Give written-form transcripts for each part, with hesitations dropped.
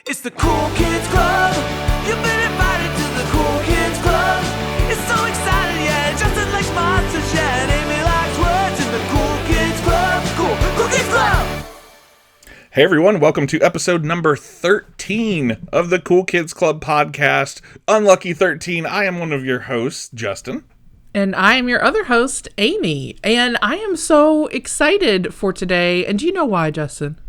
It's the Cool Kids Club. You've been invited to the Cool Kids Club. It's so exciting, yeah. Justin likes monsters, yeah. And Amy likes words in the Cool Kids Club. Cool Kids Club. Hey everyone, welcome to episode number 13 of the Cool Kids Club podcast. Unlucky 13, I am one of your hosts, Justin. And I am your other host, Amy. And I am so excited for today. And do you know why, Justin?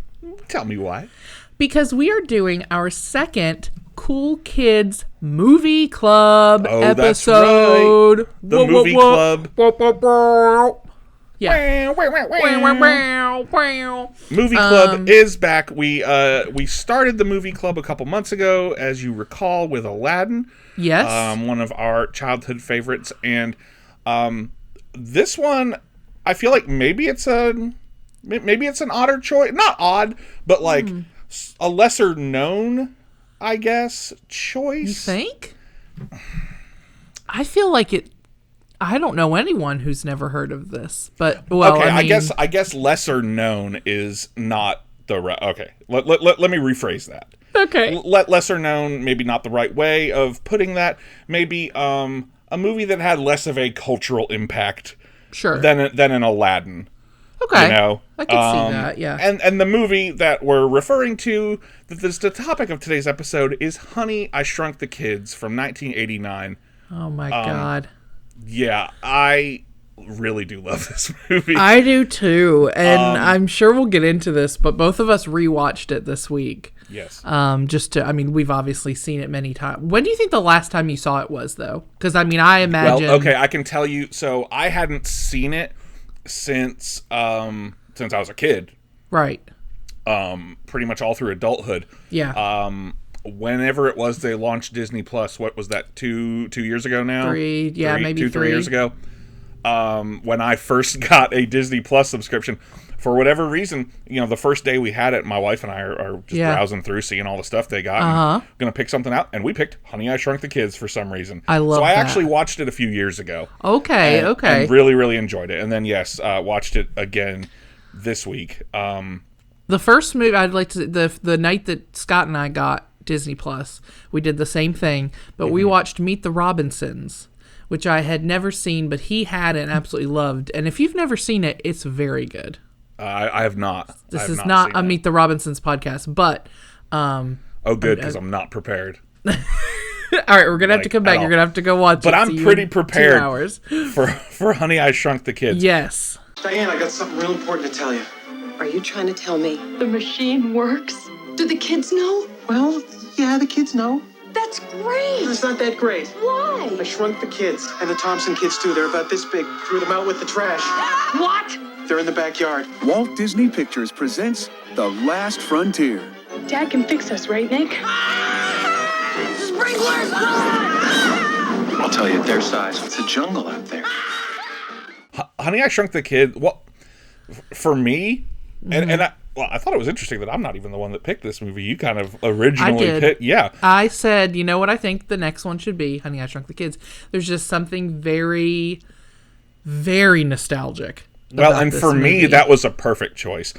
Tell me why. Because we are doing our second Cool Kids Movie Club episode. That's right. The movie club. Yeah. Movie club is back. We started the movie club a couple months ago, as you recall, with Aladdin. Yes. One of our childhood favorites. And this one, I feel like maybe it's an odder choice. Not odd, but like a lesser known, I guess, choice. You think? I feel like it. I don't know anyone who's never heard of this, but well, okay. I mean, I guess lesser known is not the right. Okay, let me rephrase that. Okay, lesser known, maybe not the right way of putting that. Maybe a movie that had less of a cultural impact, sure, than an Aladdin. Okay, you know, I can see that. Yeah, and the movie that we're referring to, that is the topic of today's episode, is Honey, I Shrunk the Kids from 1989. Oh my God. Yeah, I really do love this movie. I do too, and I'm sure we'll get into this, but both of us rewatched it this week. Yes. We've obviously seen it many times. When do you think the last time you saw it was, though? Because, I mean, I imagine... Well, okay, I can tell you, so I hadn't seen it since I was a kid. Right. Pretty much all through adulthood. Yeah. Whenever it was they launched Disney Plus, what was that, two years ago now? Maybe 3 years ago. When I first got a Disney Plus subscription, for whatever reason, you know, the first day we had it, my wife and I are just browsing through, seeing all the stuff they got, and gonna pick something out, and we picked Honey, I Shrunk the Kids for some reason. I love So I that. actually watched it a few years ago. Okay. And really, really enjoyed it. And then, yes, watched it again this week. The first movie, I'd like to... The night that Scott and I got Disney Plus, we did the same thing, but we watched Meet the Robinsons, which I had never seen, but he had and absolutely loved. And if you've never seen it, it's very good. I have not. This is not a Meet the Robinsons podcast, but... oh, good, because I'm not prepared. All right, we're going to have to come back. You're going to have to go watch it. But I'm pretty prepared 2 hours. for Honey, I Shrunk the Kids. Yes. Diane, I got something real important to tell you. Are you trying to tell me the machine works? Do the kids know? Well, yeah, the kids know. That's great. It's not that great. Why? I shrunk the kids, and the Thompson kids too. They're about this big. Threw them out with the trash. What? They're in the backyard. Walt Disney Pictures presents The Last Frontier. Dad can fix us, right, Nick? Sprinklers! I'll tell you, their size. It's a jungle out there. Honey, I Shrunk the Kid. Well, for me, and I thought it was interesting that I'm not even the one that picked this movie. You kind of originally picked. Yeah. I said, you know what I think the next one should be? Honey, I Shrunk the Kids. There's just something very, very nostalgic. Well, and for me, movie. that was a perfect choice.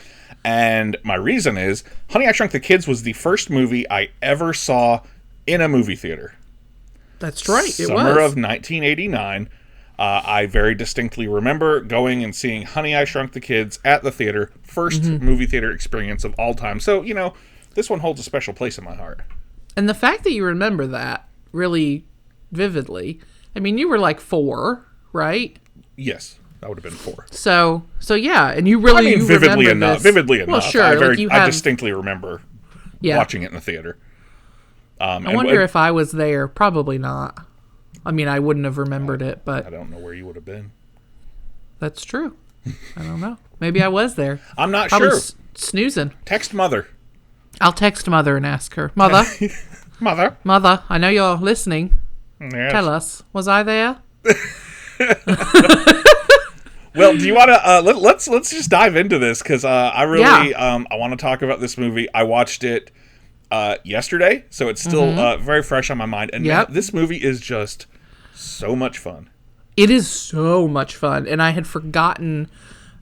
And my reason is, Honey, I Shrunk the Kids was the first movie I ever saw in a movie theater. That's right. Summer of 1989. I very distinctly remember going and seeing Honey, I Shrunk the Kids at the theater. First movie theater experience of all time. So, you know, this one holds a special place in my heart. And the fact that you remember that really vividly, I mean, you were like 4, right? Yes. I would have been 4. So yeah, and you really vividly enough. Well, sure. I distinctly remember watching it in the theater. I wonder if I was there. Probably not. I mean, I wouldn't have remembered it, but I don't know where you would have been. That's true. I don't know. Maybe I was there. I'm not Probably sure. Snoozing. Text Mother. I'll text Mother and ask her. Mother. Mother, I know you're listening. Yes. Tell us, was I there? Well, do you want to let's just dive into this, because I really I want to talk about this movie. I watched it yesterday, so it's still very fresh on my mind. And man, this movie is just so much fun. It is so much fun, and I had forgotten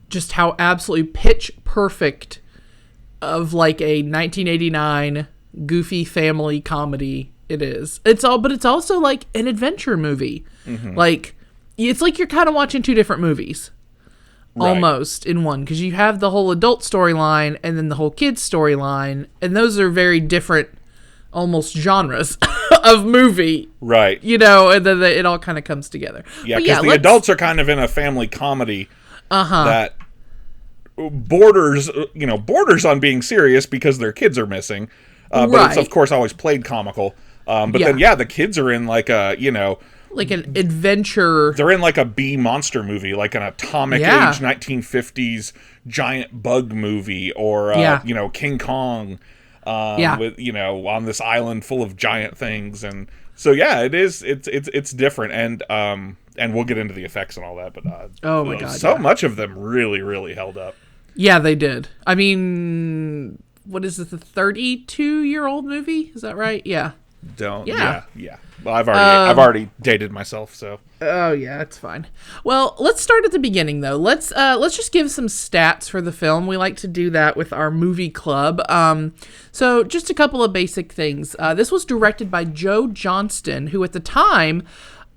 just how absolutely pitch perfect of like a 1989 goofy family comedy it is. But it's also like an adventure movie. Like, it's like you're kind of watching two different movies. Right. Almost in one, because you have the whole adult storyline and then the whole kids storyline, and those are very different almost genres of movie, right? You know, and then it all kind of comes together. Yeah, because the adults are kind of in a family comedy that borders on being serious because their kids are missing, but it's of course always played comical. But then the kids are in like a like an adventure. They're in like a B monster movie, like an atomic age 1950s giant bug movie, or King Kong. With on this island full of giant things, and so it's different, and we'll get into the effects and all that, but oh my god, so much of them really held up. Yeah, they did. I mean, what is it, the 32-year-old movie? Is that right? Yeah. Yeah. Well, I've already dated myself, so. Oh yeah, it's fine. Well, let's start at the beginning though. Let's just give some stats for the film. We like to do that with our movie club. So just a couple of basic things. This was directed by Joe Johnston, who at the time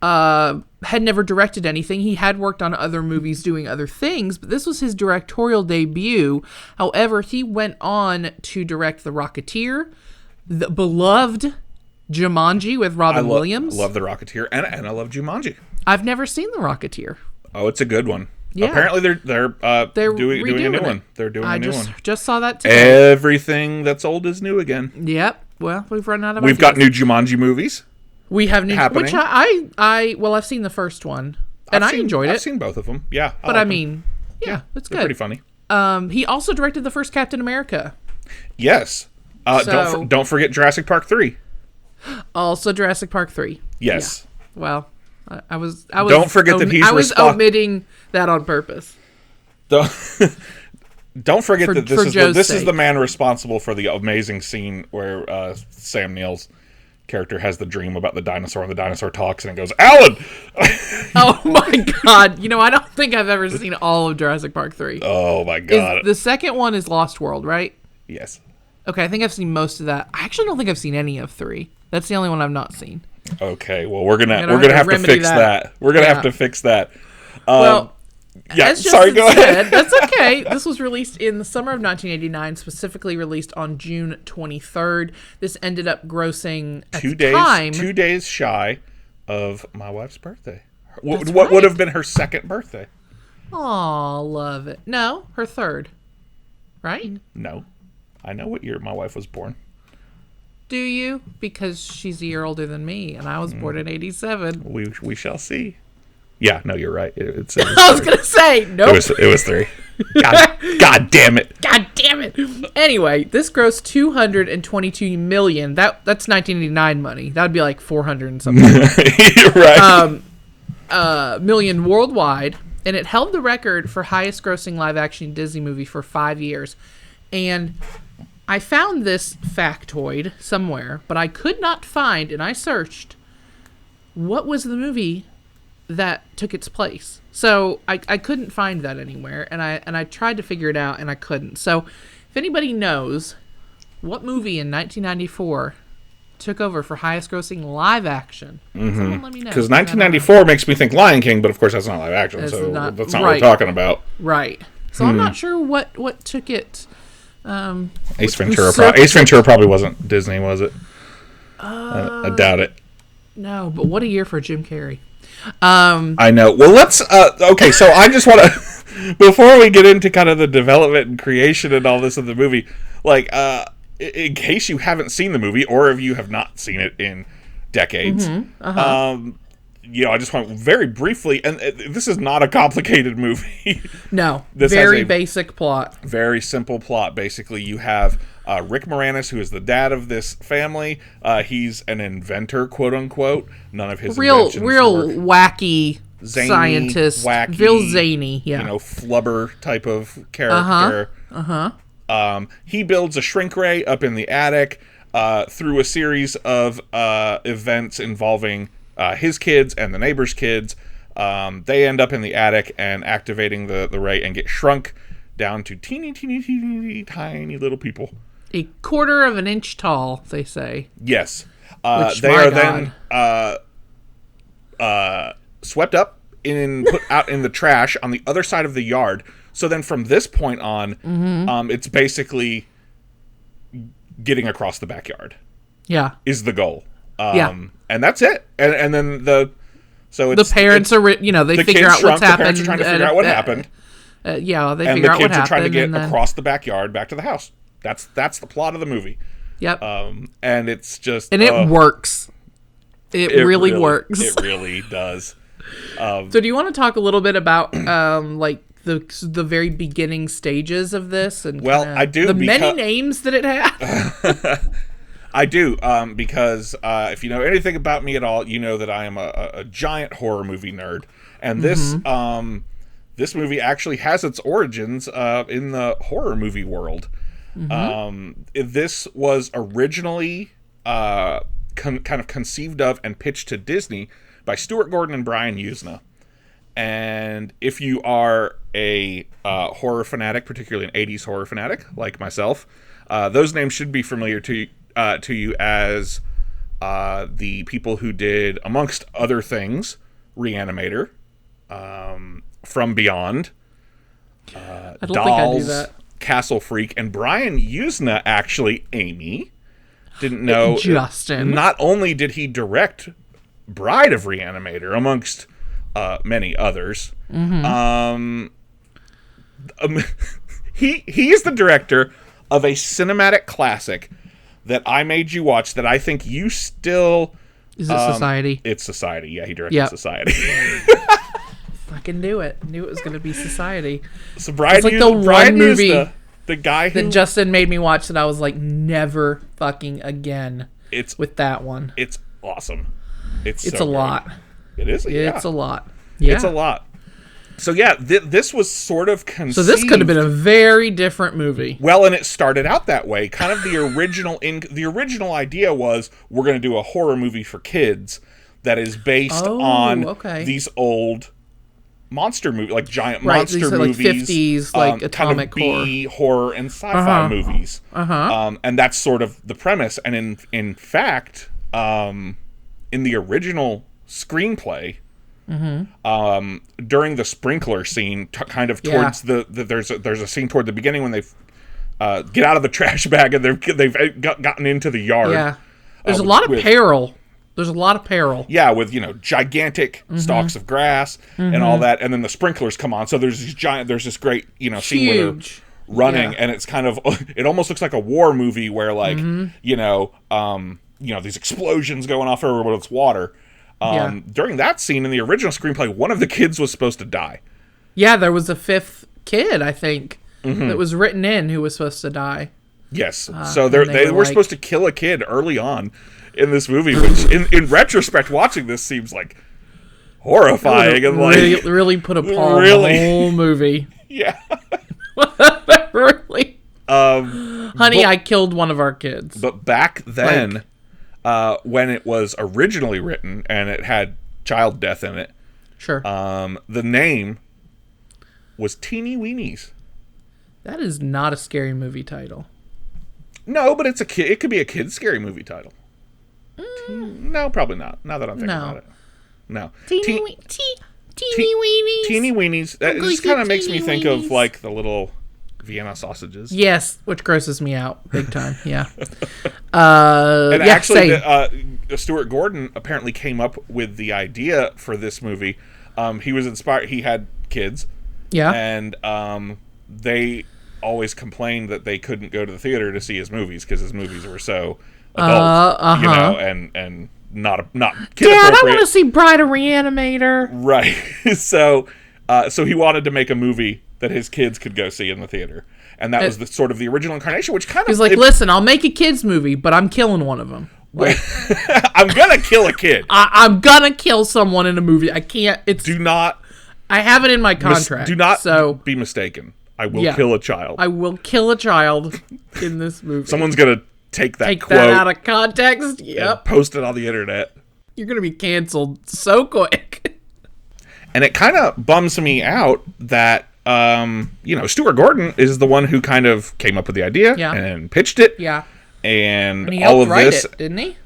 had never directed anything. He had worked on other movies doing other things, but this was his directorial debut. However, he went on to direct The Rocketeer, the beloved Jumanji with Robin Williams. I love The Rocketeer, and I love Jumanji. I've never seen The Rocketeer. Oh, it's a good one. Yeah. Apparently they're doing a new one. They're doing a new one. I just saw that today. Everything that's old is new again. Yep. Well, we've run out of ideas. We've got new Jumanji movies. We have new happening. Which I've seen the first one and I enjoyed it. I've seen both of them. Yeah. But I mean, it's good. Pretty funny. He also directed the first Captain America. Yes. Don't forget Jurassic Park 3. Also Jurassic Park 3. Yes. Yeah. Well, I was don't forget that he's omitting that on purpose. Don't forget that this is the man responsible for the amazing scene where Sam Neill's character has the dream about the dinosaur, and the dinosaur talks and it goes, "Alan!" Oh my god. I don't think I've ever seen all of Jurassic Park 3. Oh my god. The second one is Lost World, right? Yes. Okay, I think I've seen most of that. I actually don't think I've seen any of 3. That's the only one I've not seen. Okay, well we're gonna have to fix that. We're gonna have to fix that. Well, sorry, go ahead. That's okay. This was released in the summer of 1989, specifically released on June 23rd. This ended up grossing at 2 days shy of my wife's birthday. What would have been her second birthday? Aw, love it. No, her third. Right? No. I know what year my wife was born. Do you? Because she's a year older than me, and I was born in 87. We shall see. Yeah, no, you're right. It I was going to say, nope. It was 3. God damn it. God damn it. Anyway, this grossed $222 million. That's 1989 money. That would be like 400 and something. You're right. Million worldwide, and it held the record for highest grossing live-action Disney movie for 5 years. And I found this factoid somewhere, but I could not find, and I searched, what was the movie that took its place. So I couldn't find that anywhere, and I tried to figure it out, and I couldn't. So if anybody knows what movie in 1994 took over for highest grossing live action, someone let me know. Because 1994 makes me think Lion King, but of course that's not live action, that's not what we're talking about. Right. So I'm not sure what took it. Ace Ventura probably wasn't Disney, was it? I doubt it. No, but what a year for Jim Carrey. I know. Well, let's okay, so I just want to before we get into kind of the development and creation and all this of the movie, like in case you haven't seen the movie or if you have not seen it in decades, I just want very briefly, and this is not a complicated movie. No, this very basic plot. Very simple plot. Basically, you have Rick Moranis, who is the dad of this family. He's an inventor, quote unquote. None of his inventions real wacky zany, scientist, real zany, flubber type of character. He builds a shrink ray up in the attic through a series of events involving his kids and the neighbor's kids. They end up in the attic and activating the ray and get shrunk down to teeny tiny little people. A quarter of an inch tall, they say. Yes. Which, they my are God. then swept up and put out in the trash on the other side of the yard. So then from this point on, it's basically getting across the backyard. Yeah. Is the goal. Yeah. And that's it. And then the parents are, they figure out what's happened. The parents are trying to figure out what happened. They And figure the out what kids happened. are trying to get across the backyard back to the house. That's the plot of the movie. Yep. And it's just... And it works. It really works. It really does. So do you want to talk a little bit about the very beginning stages of this? And I do. The many names that it had. I do, because if you know anything about me at all, you know that I am a giant horror movie nerd. And this movie actually has its origins in the horror movie world. This was originally kind of conceived of and pitched to Disney by Stuart Gordon and Brian Usna. And if you are a horror fanatic, particularly an 80s horror fanatic like myself, those names should be familiar to you as the people who did, amongst other things, Reanimator, From Beyond, I don't Dolls, think I do that. Castle Freak, and Brian Usna, actually, Amy, didn't know. Justin. Not only did he direct Bride of Reanimator, amongst many others, he is the director of a cinematic classic that I made you watch that I think you still... Is it Society? It's Society. Yeah, he directed Society. Fucking knew it. Knew it was going to be Society. So Brian, it's like Brian movie used the guy who... that Justin made me watch that I was like, never fucking again with that one. It's awesome. It's a so lot. It is? Yeah. It's a lot. Yeah. It's a lot. So yeah, this was sort of conceived... So this could have been a very different movie. Well, and it started out that way. Kind of the original idea was, we're going to do a horror movie for kids that is based on these old monster movies, like giant monster these are movies, like 50s, like atomic kind of horror and sci-fi movies. And that's sort of the premise. And in fact, in the original screenplay, during the sprinkler scene, kind of towards there's a scene toward the beginning when they get out of the trash bag and they've gotten into the yard. Yeah, there's a lot of peril. There's a lot of peril. Yeah, with gigantic stalks of grass and all that, and then the sprinklers come on. So there's this great scene where they're running, and it's kind of it almost looks like a war movie where these explosions going off everywhere with water. During that scene in the original screenplay, one of the kids was supposed to die. Yeah, there was a fifth kid, I think, that was written in who was supposed to die. Yes, so they were supposed to kill a kid early on in this movie, which in retrospect, watching this seems like horrifying and really put a paw on the whole movie. Yeah, really. Honey, I killed one of our kids. But back then, when it was originally written and it had child death in it, sure, the name was Teeny Weenies. That is not a scary movie title. No, but it's it could be a kid's scary movie title. No, probably not. Now that I'm thinking about it. No. Teeny Weenies. Teeny Weenies. This kind of makes me think of like the little Vienna sausages. Yes, which grosses me out big time. Yeah. And actually, Stuart Gordon apparently came up with the idea for this movie. He was inspired. He had kids. Yeah. And they always complained that they couldn't go to the theater to see his movies because his movies were so adult, and not kid Dad, appropriate. I want to see Bride of Reanimator. Right. So he wanted to make a movie that his kids could go see in the theater, and that was the sort of the original incarnation. Which kind of he's like, listen, I'll make a kids movie, but I'm killing one of them. Like, I'm gonna kill a kid. I'm gonna kill someone in a movie. I can't. Do not. I have it in my contract. Do not be mistaken. I will kill a child. I will kill a child in this movie. Someone's gonna take that quote that out of context. Yep. And post it on the internet. You're gonna be canceled so quick. And it kind of bums me out that Stuart Gordon is the one who kind of came up with the idea and pitched it. Yeah. And he all helped of write this, it, didn't he?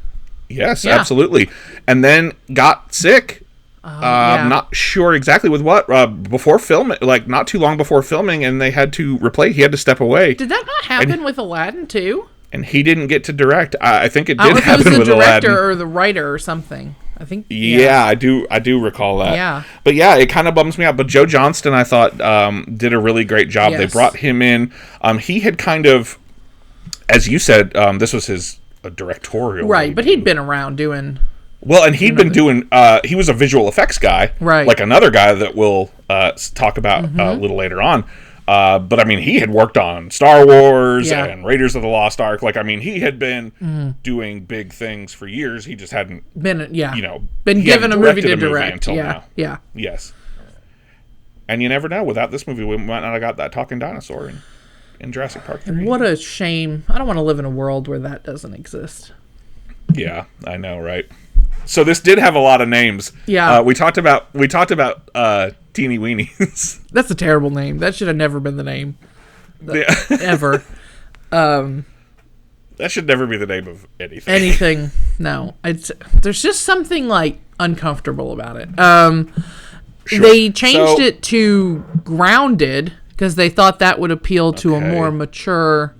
Yes, Yeah. absolutely. And then got sick. I'm not sure exactly with what, before filming, like not too long before filming, and they had to replace, he had to step away. Did that not happen with Aladdin too? And he didn't get to direct. I think it I did don't know if happen it was with the director Aladdin. or the writer or something. I think. Yeah, I do recall that. Yeah. But yeah, it kind of bums me out. But Joe Johnston, I thought, did a really great job. Yes. They brought him in. He had kind of, as you said, this was his directorial. Right, but debut. he'd been around doing. Well, and he'd been doing, he was a visual effects guy. Right. Like another guy that we'll talk about a little later on. But I mean, he had worked on Star Wars and Raiders of the Lost Ark. Like, I mean, he had been doing big things for years. He just hadn't Been been given a movie to direct until now. Yeah. Yes. And you never know. Without this movie, we might not have got that talking dinosaur in Jurassic Park 3. What a shame. I don't want to live in a world where that doesn't exist. Yeah, I know, right? So this did have a lot of names. Yeah. We talked about Teeny Weenies. That's a terrible name. That should have never been the name. Ever. That should never be the name of anything. Anything. No. There's just something like uncomfortable about it. Sure. They changed it to Grounded because they thought that would appeal to a more mature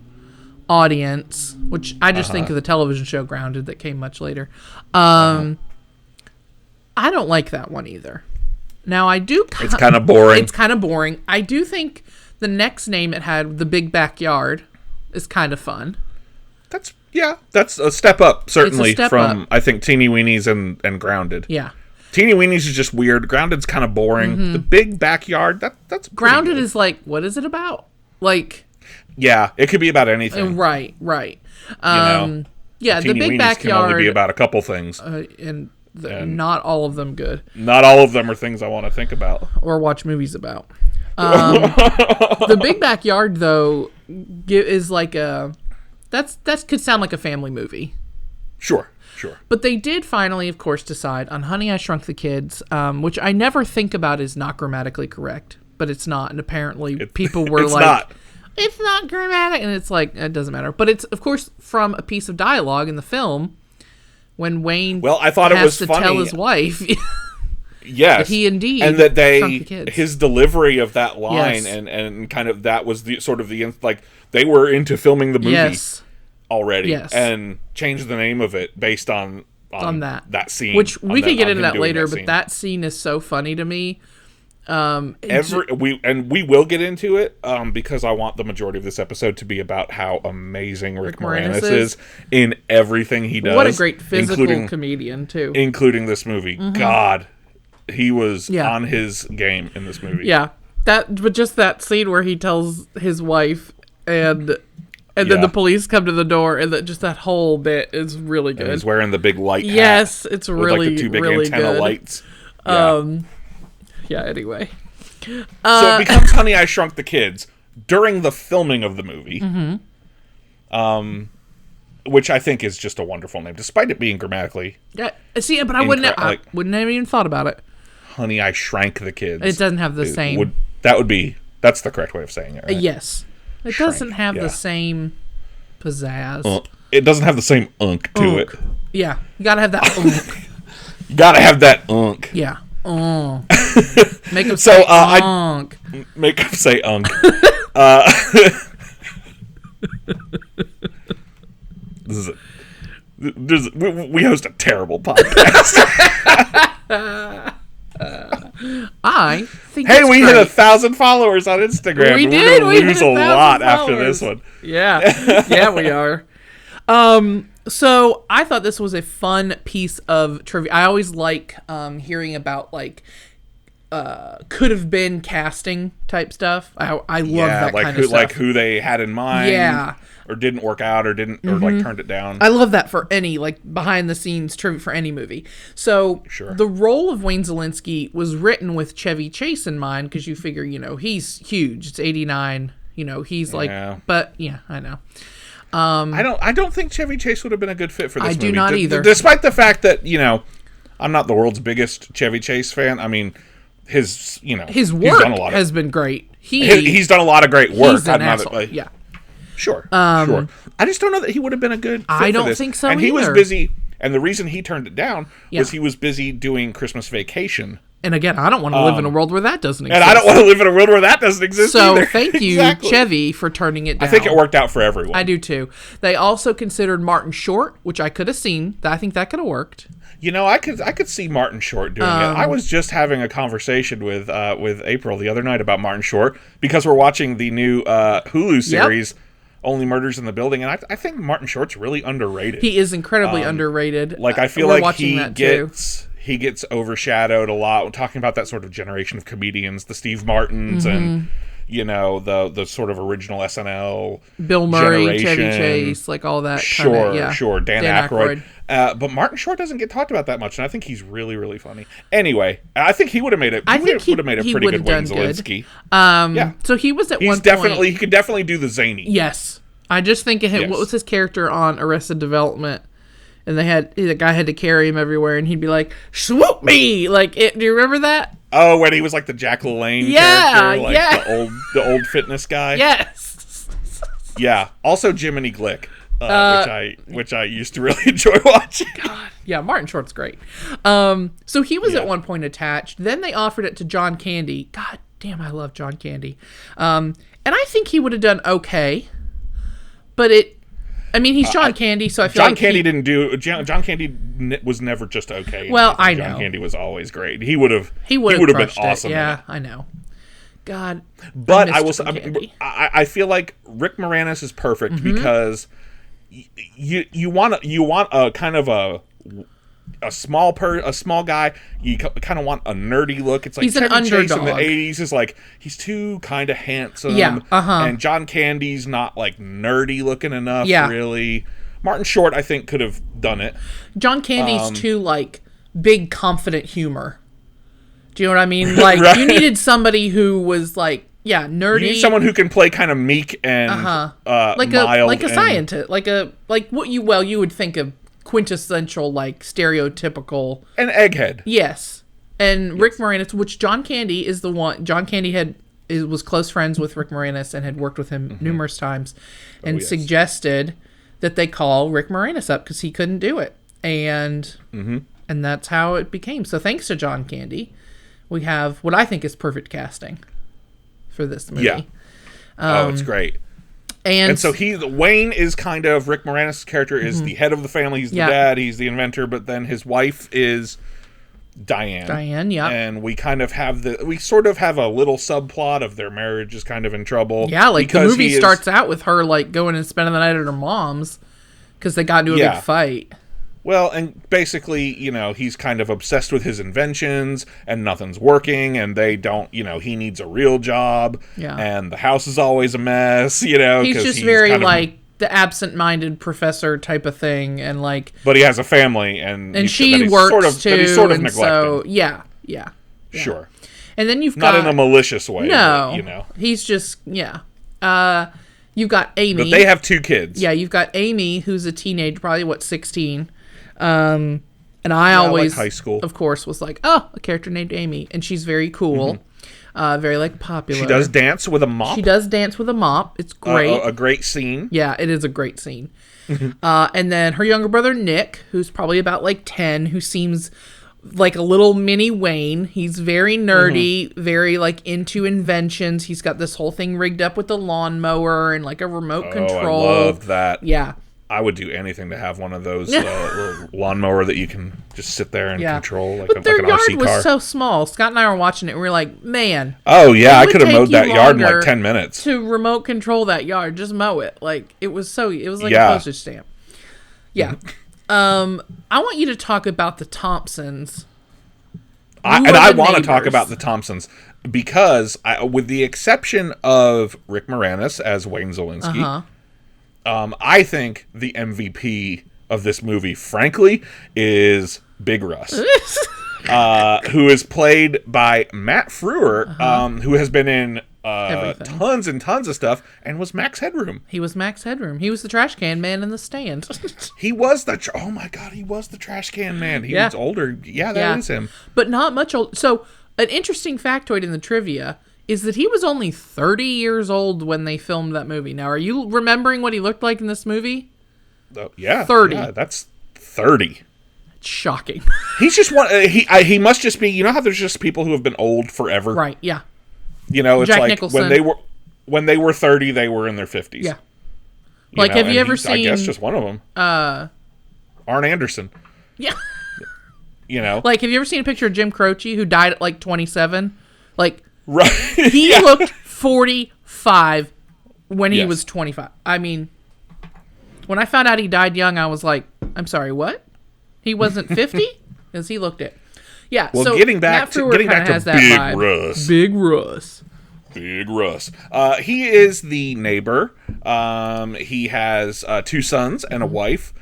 audience, which I just think of the television show Grounded that came much later. I don't like that one either. Now I do. It's kind of boring. It's kind of boring. I do think the next name it had, The Big Backyard, is kind of fun. That's a step up, certainly, step from up. I think Teeny Weenies and Grounded. Yeah. Teeny Weenies is just weird. Grounded's kind of boring. The Big Backyard, that's Grounded good. is like, what is it about? Like, yeah, it could be about anything. right. Yeah, Teeny The Big Weenies Backyard can only be about a couple things. and not all of them good Not all of them are things I want to think about. or watch movies about. The Big Backyard though is like that could sound like a family movie. Sure. But they did finally, of course, decide on Honey, I Shrunk the Kids, which I never think about as not grammatically correct, but it's not. And apparently people were like, it's not grammatic. And it's like, it doesn't matter. But it's, of course, from a piece of dialogue in the film when Wayne I thought it was funny. tell his wife yes, that he indeed and that shrunk the kids. his delivery of that line Yes. and kind of that was the sort of the like they were into filming the movie. Yes. Already, Yes. and changed the name of it based on that scene. Which we could get into that doing later, scene. but that scene is so funny to me. We will get into it because I want the majority of this episode to be about how amazing Rick Moranis is in everything he does. What a great physical including comedian too. Including this movie. God, he was Yeah. on his game in this movie. Yeah, but just that scene where he tells his wife and then Yeah. the police come to the door, and just that whole bit is really good. And he's wearing the big light hat Yes, it's with really, like the two big really antenna good. lights. Yeah. Yeah. Anyway, So it becomes Honey, I Shrunk the Kids during the filming of the movie. Which I think is just a wonderful name, despite it being grammatically. yeah. See, but I wouldn't have even thought about it. Honey, I Shrank the Kids. It doesn't have the same. That's the correct way of saying it. Right? Yes, it Shrank, doesn't have yeah. the same pizzazz. It doesn't have the same unk to Unk. it. Yeah, you gotta have that. Unk. You gotta have that unk. Yeah. Make him say unk. Make him say unk. We host a terrible podcast. I think. Hey, it's we great. hit 1,000 followers on Instagram. We and did. We're gonna We hit lose a 1,000 lot after followers. this one. Yeah. Yeah, we are. So I thought this was a fun piece of trivia. I always like hearing about could have been casting type stuff. I love that like kind who, of stuff. like who they had in mind. Yeah. Or didn't work out, or like turned it down. I love that for any behind the scenes trivia for any movie. So Sure. the role of Wayne Szalinski was written with Chevy Chase in mind because you figure he's huge. It's 89. He's like, Yeah. but yeah, I know. I don't think Chevy Chase would have been a good fit for this movie. I do not either. Despite the fact that, I'm not the world's biggest Chevy Chase fan. I mean, his His he's work done a lot has been great. he's done a lot of great work. He's an asshole. Yeah. Sure. Sure. I just don't know that he would have been a good fit I don't for this. think so And he was either. busy, and the reason he turned it down was he was busy doing Christmas Vacation. And again, I don't want to live in a world where that doesn't exist. And I don't want to live in a world where that doesn't exist So either. thank you, Exactly. Chevy, for turning it down. I think it worked out for everyone. I do too. They also considered Martin Short, which I could have seen. I think that could have worked. You know, I could see Martin Short doing it. I was just having a conversation with April the other night about Martin Short because we're watching the new Hulu series, Only Murders in the Building, and I think Martin Short's really underrated. He is incredibly underrated. Like I feel We're like watching that too. he gets overshadowed a lot. We're talking about that sort of generation of comedians, the Steve Martins and the sort of original SNL, Bill Murray, generation. Chevy Chase, like all that. Sure, kinda, yeah. sure. Dan Aykroyd. But Martin Short doesn't get talked about that much, and I think he's really, really funny. Anyway, I think he would have made it. I think he would have made a pretty good Wayne Zielinski. So he was at He's one definitely point. he could definitely do the zany. Yes, I just think of him. Yes. What was his character on Arrested Development? And the guy had to carry him everywhere, and he'd be like, "Swoop me!" Like, do you remember that? Oh, when he was like the Jack LaLanne character, like the old fitness guy. Yes. Yeah. Also Jiminy Glick, which I used to really enjoy watching. Yeah, Martin Short's great. So he was at one point attached. Then they offered it to John Candy. God damn, I love John Candy. And I think he would have done okay. But he's John Candy, so I feel like John Candy was never just okay. Well, I know. John Candy was always great. He would have been crushed awesome. it. Yeah, I know. God, But I will. I feel like Rick Moranis is perfect because you want a kind of a small guy. You kind of want a nerdy look. It's like He's an Chevy Chase in the underdog. 80s is like he's too kind of handsome. Yeah, And John Candy's not like nerdy looking enough. Yeah. Really. Martin Short, I think, could have done it. John Candy's too like big, confident humor. Do you know what I mean? Like Right. you needed somebody who was like, nerdy. You need someone who can play kind of meek and mild, like a scientist, like what you would think of quintessential like stereotypical an egghead. Yes. And Rick Moranis, which John Candy is the one. John Candy was close friends with Rick Moranis and had worked with him numerous times, and suggested that they call Rick Moranis up because he couldn't do it, and that's how it became. So thanks to John Candy, we have what I think is perfect casting for this movie. Yeah. It's great. And so Wayne is kind of Rick Moranis' character is the head of the family. He's the dad. He's the inventor. But then his wife is Diane. Diane, yeah. And we sort of have a little subplot of their marriage is kind of in trouble. Yeah, like the movie he starts out with her like going and spending the night at her mom's because they got into a big fight. Well, and basically, he's kind of obsessed with his inventions and nothing's working and they don't, he needs a real job. Yeah. And the house is always a mess, He's 'cause just very kind of, like the absent-minded professor type of thing, and like. But he has a family, and she works too. That he's sort of and neglecting. so yeah. Sure. And then you've Not got in a malicious way. no, But, he's just you've got Amy. But they have 2 kids. Yeah, you've got Amy, who's a teenager, probably 16. And I always, like high school. of course, was like, oh, a character named Amy, and she's very cool, very like popular. She does dance with a mop. She does dance with a mop. It's great. A great scene. Yeah, it is a great scene. And then her younger brother Nick, who's probably about like 10, who seems like a little mini Wayne. He's very nerdy, very like into inventions. He's got this whole thing rigged up with a lawnmower and like a remote control. I loved that. Yeah. I would do anything to have one of those little lawnmower that you can just sit there and control like, but their an yard RC car. was so small. Scott and I were watching it and we were like, man. Oh, yeah, I would could have take mowed you that yard in longer like 10 minutes. To remote control that yard, just mow it. Like it was like a postage stamp. Yeah. I want you to talk about the Thompsons. I want to talk about the Thompsons because, with the exception of Rick Moranis as Wayne Zielinski, I think the MVP of this movie, frankly, is Big Russ, who is played by Matt Frewer, who has been in tons and tons of stuff, and was Max Headroom. He was Max Headroom. He was the trash can man in The Stand. He was oh my God, he was the trash can man. He was older. Yeah, that is him. But not much old. So, an interesting factoid in the trivia is that he was only 30 years old when they filmed that movie. Now, are you remembering what he looked like in this movie? Yeah. 30. Yeah, that's 30. It's shocking. He's just one. He must just be. You know how there's just people who have been old forever. Right. Yeah. You know, it's Jack like Nicholson. when they were 30, they were in their 50s. Yeah. Like, have you ever seen? I guess just one of them. Arn Anderson. Yeah. You know, Like, have you ever seen a picture of Jim Croce who died at like 27? Like, right? he looked 45 when he was 25. I mean, when I found out he died young, I was like, I'm sorry, what? He wasn't 50? Because he looked it. Yeah. Well, so getting back Matt to Frewer Big kinda has that Russ. vibe. Big Russ. Big Russ. He is the neighbor. He has 2 sons and a wife.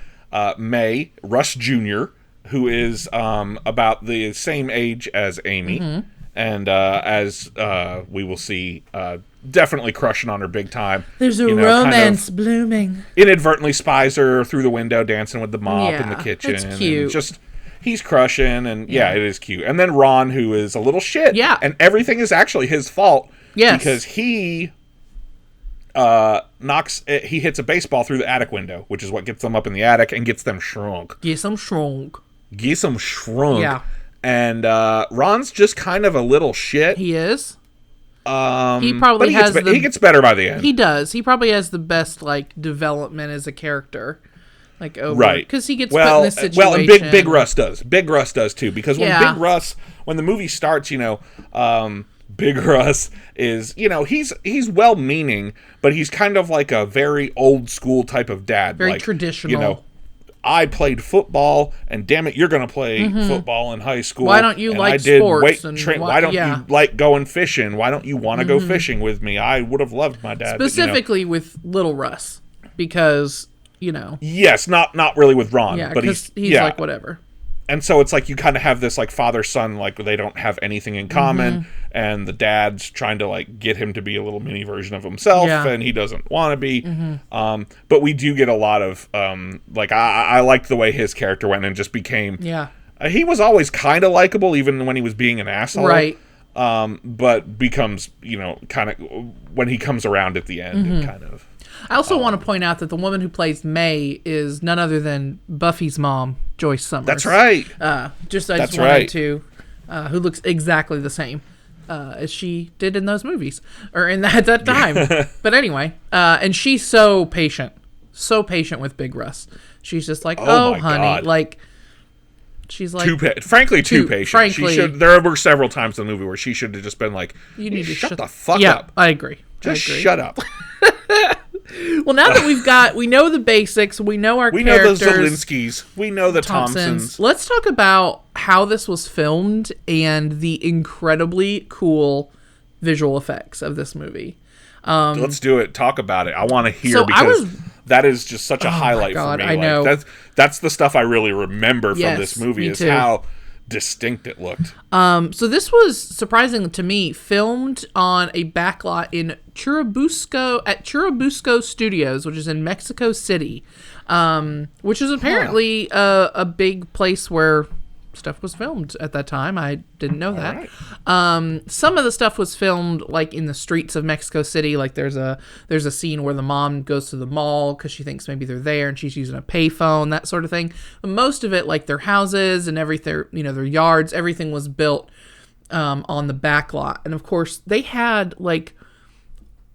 May, Russ Jr., who is about the same age as Amy. And as we will see, definitely crushing on her big time. There's a romance blooming. Inadvertently spies her through the window dancing with the mop in the kitchen. It's cute. And he's crushing, and it is cute. And then Ron, who is a little shit. Yeah. And everything is actually his fault. Yes. Because he hits a baseball through the attic window, which is what gets them up in the attic and gets them shrunk. Gets them shrunk. Yeah. And Ron's just kind of a little shit. He is. He probably he gets better by the end. He does. He probably has the best like development as a character. Like right, because he gets put in this situation. Well, and Big Russ does. Big Russ does too, because when the movie starts, Big Russ is, he's well-meaning, but he's kind of like a very old school type of dad, very like, traditional. I played football, and damn it, you're going to play football in high school. Why don't you like sports? Why don't you like going fishing? Why don't you want to go fishing with me? I would have loved my dad. Specifically with little Russ, because, Yes, not really with Ron. Yeah, but he's like, whatever. And so it's like you kind of have this like father-son, like they don't have anything in common, and the dad's trying to like get him to be a little mini version of himself, and he doesn't want to be. But we do get a lot of I liked the way his character went and just became. Yeah, he was always kind of likable, even when he was being an asshole. Right. But becomes kind of when he comes around at the end, and kind of. I also want to point out that the woman who plays May is none other than Buffy's mom, Joyce Summers. That's right. I just wanted to, who looks exactly the same as she did in those movies or in that time. But anyway, and she's so patient with Big Russ. She's just like, oh honey, God. Like. She's like too patient. Frankly, there were several times in the movie where she should have just been like, "You need to shut the fuck up." I agree. Shut up. Well, now that we know the basics, we know our characters. We know the Zelinskis, we know the Thompsons. Let's talk about how this was filmed and the incredibly cool visual effects of this movie. Let's do it. Talk about it. I want to hear because that is just such a highlight for me. I know. That's the stuff I really remember from this movie is how distinct it looked. So this was, surprising to me, filmed on a backlot in Churubusco Studios, which is in Mexico City, which is apparently a big place where stuff was filmed at that time. I didn't know that. Right. Some of the stuff was filmed like in the streets of Mexico City. Like there's a scene where the mom goes to the mall because she thinks maybe they're there and she's using a payphone, that sort of thing. But most of it, like their houses and everything, their yards, everything was built on the back lot. And of course they had like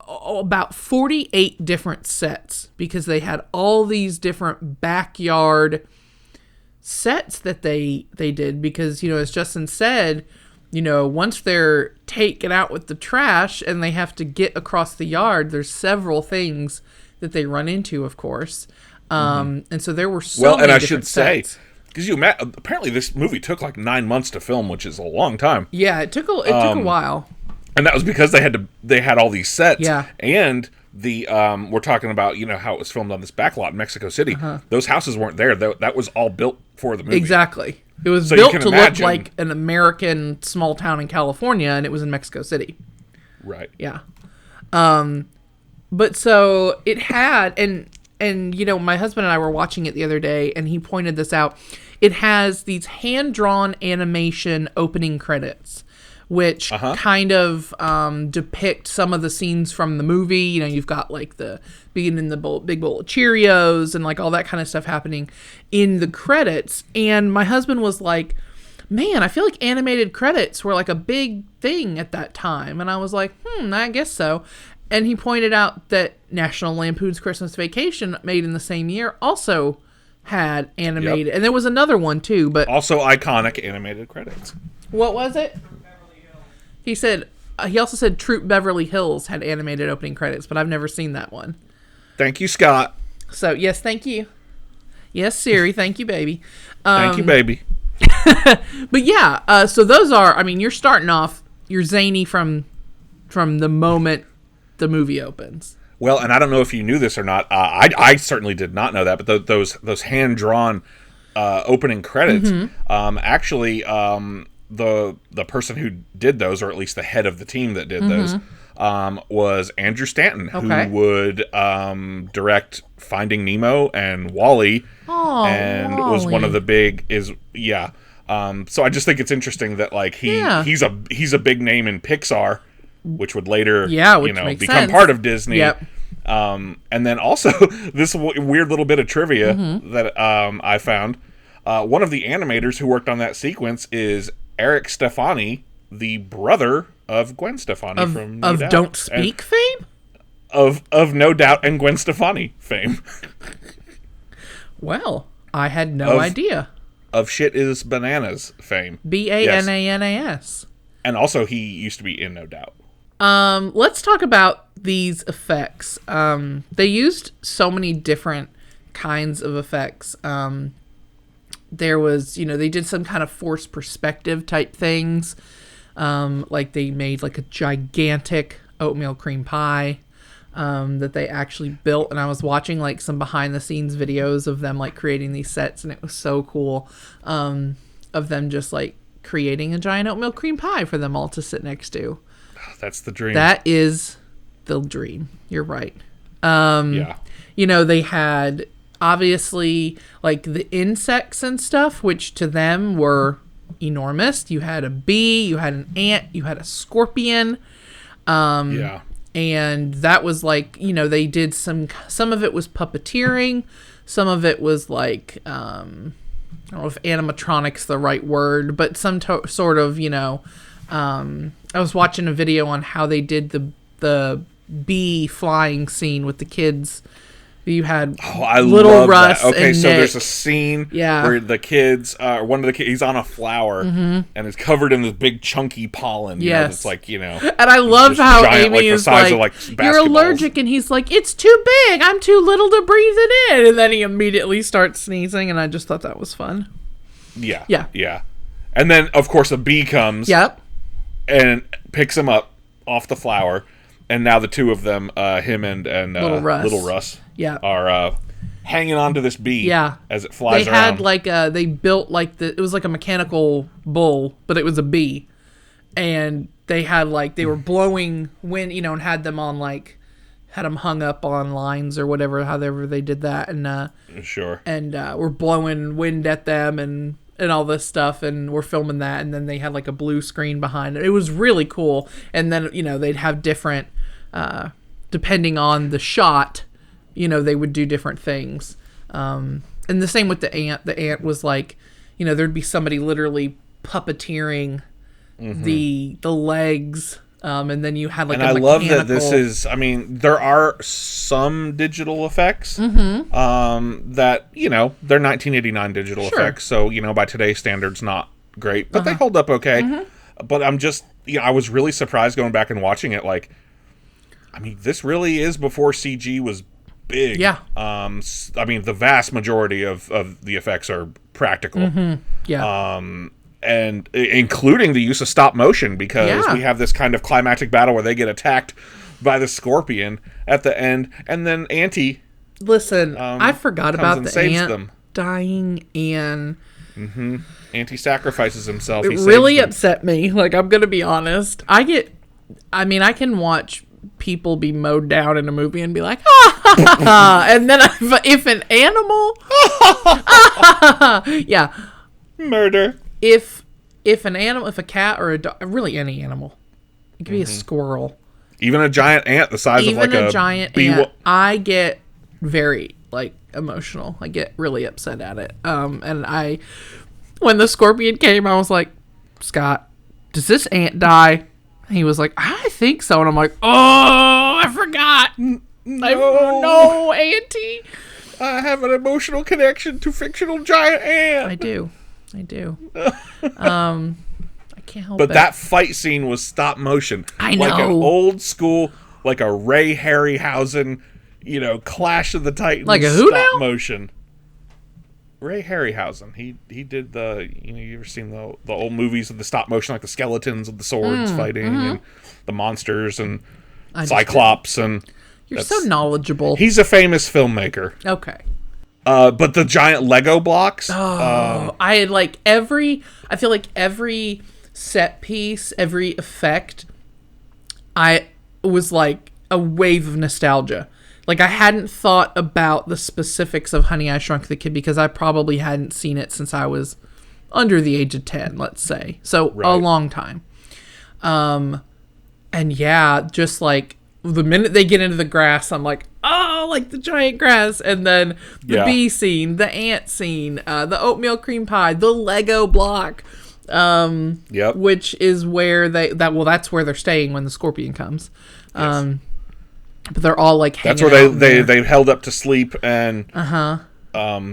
about 48 different sets because they had all these different backyard sets that they did because, as Justin said, once they're taken out with the trash and they have to get across the yard, there's several things that they run into, of course. And so there were many I different should sets. say, because apparently this movie took like 9 months to film, which is a long time. Yeah, it took a while. And that was because they had all these sets. Yeah. And we're talking about, how it was filmed on this backlot in Mexico City. Those houses weren't there. That was all built for the movie. Exactly. It was built to look like an American small town in California, and it was in Mexico City. Right. Yeah. But so it had, and my husband and I were watching it the other day, and he pointed this out. It has these hand-drawn animation opening credits, which kind of depict some of the scenes from the movie. You know, you've got like the being in the big bowl of Cheerios and like all that kind of stuff happening in the credits. And my husband was like, man, I feel like animated credits were like a big thing at that time. And I was like, I guess so. And he pointed out that National Lampoon's Christmas Vacation, made in the same year, also had animated. Yep. And there was another one too, but also iconic animated credits. What was it? He said, he also said Troop Beverly Hills had animated opening credits, but I've never seen that one. Thank you, Scott. So, yes, thank you. Yes, Siri, thank you, baby. Thank you, baby. But yeah, so those are, I mean, you're starting off, you're zany from the moment the movie opens. Well, and I don't know if you knew this or not. I certainly did not know that, but those hand-drawn opening credits, actually, the person who did those, or at least the head of the team that did those, was Andrew Stanton, who would direct Finding Nemo and WALL-E, and WALL-E. was one of the big so I just think it's interesting that like he's a big name in Pixar, which would later become sense. part of Disney. Yep. And then also this weird little bit of trivia that I found. One of the animators who worked on that sequence is Eric Stefani, the brother of Gwen Stefani from No Doubt. Don't Speak fame? Of No Doubt and Gwen Stefani fame. Well, I had no idea. Of Shit is Bananas fame. Bananas. And also he used to be in No Doubt. Let's talk about these effects. They used so many different kinds of effects. There was, they did some kind of forced perspective type things. Like they made like a gigantic oatmeal cream pie that they actually built. And I was watching like some behind the scenes videos of them like creating these sets, and it was so cool of them just like creating a giant oatmeal cream pie for them all to sit next to. That's the dream. That is the dream. You're right. Yeah. They had obviously like the insects and stuff, which to them were enormous. You had a bee, you had an ant, you had a scorpion. And that was like, they did some of it was puppeteering. Some of it was like, I don't know if animatronic's the right word, but some sort of, I was watching a video on how they did the bee flying scene with the kids. You had little Russ that. Okay, and so Nick. there's a scene where the kids, one of the kids, he's on a flower and is covered in this big chunky pollen. Yes. It's like, And I love how giant, Amy is like, you're allergic, and he's like, it's too big. I'm too little to breathe it in. And then he immediately starts sneezing, and I just thought that was fun. Yeah. And then, of course, a bee comes. Yep. And picks him up off the flower, and now the two of them, him and Little Russ, are hanging onto this bee as it flies around. They had they built it was like a mechanical bull, but it was a bee, and they had they were blowing wind, and had them on had them hung up on lines or whatever, however they did that, and sure, and we're blowing wind at them and all this stuff, and we're filming that, and then they had a blue screen behind it. It was really cool. And then they'd have different depending on the shot, they would do different things, and the same with the ant was there'd be somebody literally puppeteering the legs, and then you had and a I mechanical... love that this is, there are some digital effects that, they're 1989 digital effects, so, by today's standards, not great, but they hold up okay. But I'm just, I was really surprised going back and watching it, this really is before CG was big. Yeah. The vast majority of the effects are practical. Yeah. And including the use of stop motion, because we have this kind of climactic battle where they get attacked by the scorpion at the end, and then Auntie. Listen, I forgot about the ant them. dying, and Auntie sacrifices himself. It really upset me. I'm gonna be honest. I can watch people be mowed down in a movie and be like, ha ha ha, and then if an animal, yeah, murder. If if a cat or a dog, really any animal, it could be a squirrel, even a giant ant the size of like a giant bee ant, I get very like emotional. I get really upset at it. And when the scorpion came, I was like, Scott, does this ant die? And he was like, I think so. And I'm like, oh, I forgot. No, Auntie. I have an emotional connection to fictional giant ant. I do. I can't help it. But that fight scene was stop motion. I know. Like an old school, like a Ray Harryhausen, Clash of the Titans. Like a who stop now? motion. Ray Harryhausen. He did the, you ever seen the old movies of the stop motion, like the skeletons of the swords fighting and the monsters and Cyclops and... You're so knowledgeable. He's a famous filmmaker. Okay. But the giant Lego blocks. I had I feel like every set piece, every effect, I was like a wave of nostalgia. Like I hadn't thought about the specifics of Honey, I Shrunk the Kid because I probably hadn't seen it since I was under the age of 10, let's say. So a long time. And yeah, just like the minute they get into the grass, I'm like, oh, like the giant grass. And then the bee scene, the ant scene, the oatmeal cream pie, the Lego block, which is where that's where they're staying when the scorpion comes. But they're all like hanging that's where out they held up to sleep and